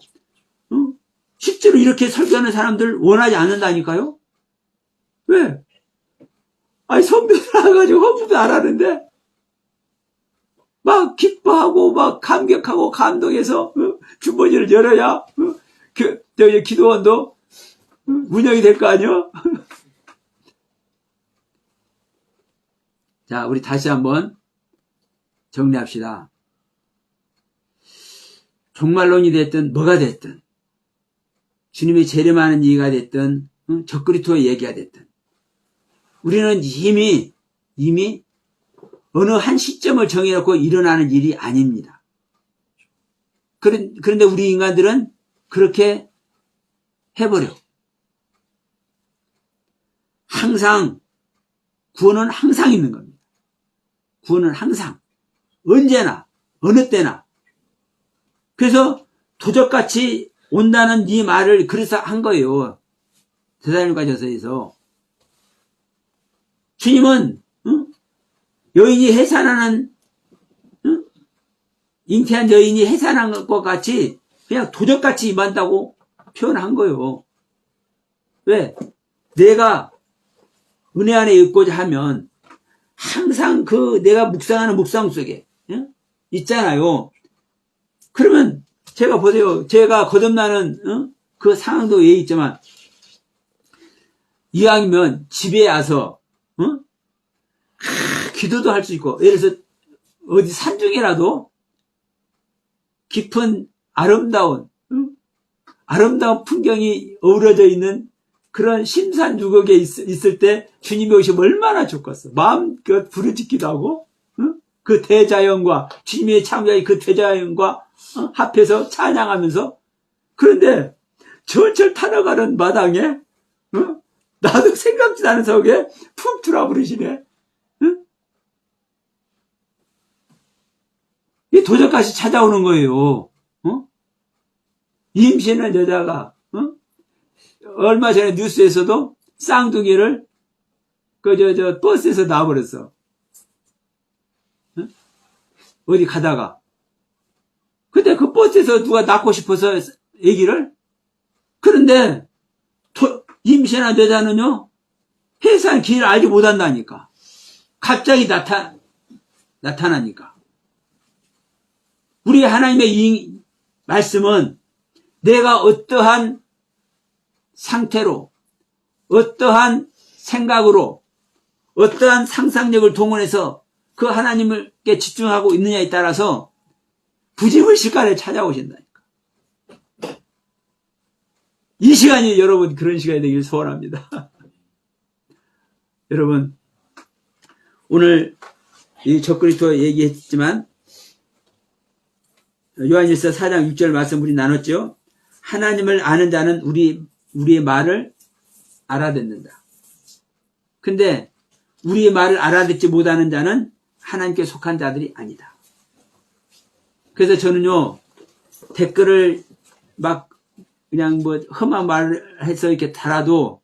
Speaker 1: 응? 실제로 이렇게 설교하는 사람들 원하지 않는다니까요? 왜? 아니, 성도들 와가지고 헌금도 안 하는데, 막 기뻐하고, 막 감격하고, 감동해서, 주머니를 열어야, 기도원도 운영이 될 거 아니요? 자, 우리 다시 한번 정리합시다. 종말론이 됐든, 뭐가 됐든, 주님이 재림하는 얘기가 됐든, 적그리스도의 얘기가 됐든, 우리는 이미 어느 한 시점을 정해놓고 일어나는 일이 아닙니다. 그런데 우리 인간들은 그렇게 해버려. 항상, 구원은 항상 있는 겁니다. 구원은 항상, 언제나, 어느 때나. 그래서 도적같이 온다는 네 말을 그래서 한 거예요. 대사님과 저서에서. 주님은 여인이 해산하는 잉태한 여인이 해산한 것 같이 그냥 도적같이 임한다고 표현한 거예요. 왜? 내가 은혜 안에 있고자 하면 항상 내가 묵상하는 묵상 속에 있잖아요. 그러면 제가 보세요. 제가 거듭나는 그 상황도 예 있지만 이왕이면 집에 와서 기도도 할 수 있고, 예를 들어서 어디 산중이라도 깊은 아름다운 풍경이 어우러져 있는 그런 심산유곡에 있을 때 주님이 오시면 얼마나 좋겠어. 마음껏 부르짖기도 하고, 그 대자연과 주님의 창조의 그 대자연과 합해서 찬양하면서. 그런데 철철 타너가는 마당에 나도 생각지도 않은 속에 푹 들어버리시네. 이 도적같이 찾아오는 거예요. 임신한 여자가 얼마 전에 뉴스에서도 쌍둥이를 버스에서 놔버렸어. 어디 가다가. 근데 그 버스에서 누가 낳고 싶어서 아기를. 그런데 임신한 여자는요, 해산 길을 알지 못한다니까. 갑자기 나타나니까. 우리 하나님의 이 말씀은 내가 어떠한 상태로, 어떠한 생각으로, 어떠한 상상력을 동원해서 그 하나님께 집중하고 있느냐에 따라서 부지불식간에 찾아오신다니까. 이 시간이 여러분 그런 시간이 되길 소원합니다. 여러분, 오늘 이 적그리스도 얘기했지만 요한일서 4장 6절 말씀 우리 나눴죠. 하나님을 아는 자는 우리의 말을 알아듣는다. 근데 우리의 말을 알아듣지 못하는 자는 하나님께 속한 자들이 아니다. 그래서 저는요, 댓글을 막 그냥 험한 말을 해서 이렇게 달아도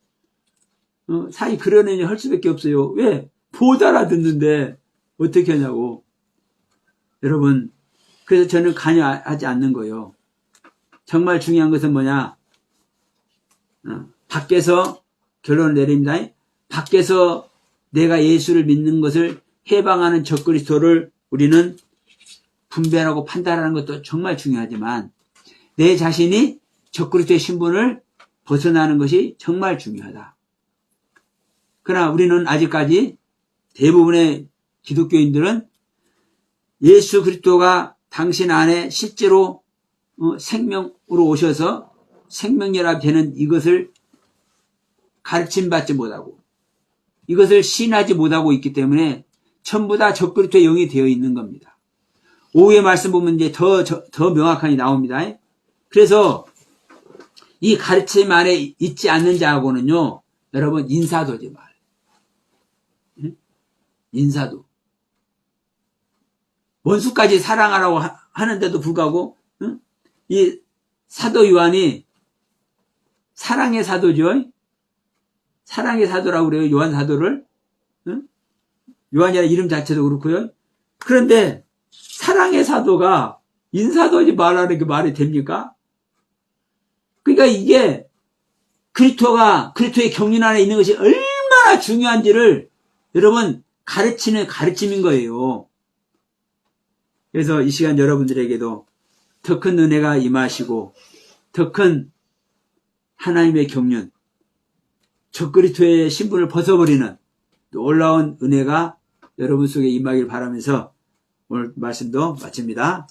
Speaker 1: 사실 그러려니 할 수밖에 없어요. 왜? 못 알아듣는데 어떻게 하냐고. 여러분, 그래서 저는 관여하지 않는 거예요. 정말 중요한 것은 뭐냐? 밖에서 결론을 내립니다. 밖에서 내가 예수를 믿는 것을 해방하는 적그리스도를 우리는 분별하고 판단하는 것도 정말 중요하지만 내 자신이 적그리스도의 신분을 벗어나는 것이 정말 중요하다. 그러나 우리는 아직까지 대부분의 기독교인들은 예수 그리스도가 당신 안에 실제로 생명으로 오셔서 생명연합이 되는 이것을 가르침받지 못하고 이것을 신하지 못하고 있기 때문에 전부 다 적그리스도의 영이 되어 있는 겁니다. 오후의 말씀 보면 이제 더 명확하게 나옵니다. 그래서 이 가르침 안에 있지 않는 자하고는요, 여러분 인사도지 말이에요. 인사도. 원수까지 사랑하라고 하는데도 불구하고 이 사도 요한이 사랑의 사도죠. 사랑의 사도라고 그래요. 요한 사도를. 요한이라는 이름 자체도 그렇고요. 그런데 사랑의 사도가 인사도지 말라는 게 말이 됩니까? 그러니까 이게 그리스도의 경륜 안에 있는 것이 얼마나 중요한지를 여러분 가르치는 가르침인 거예요. 그래서 이 시간 여러분들에게도 더 큰 은혜가 임하시고 더 큰 하나님의 경륜, 적그리스도의 신분을 벗어버리는 놀라운 은혜가 여러분 속에 임하길 바라면서 오늘 말씀도 마칩니다.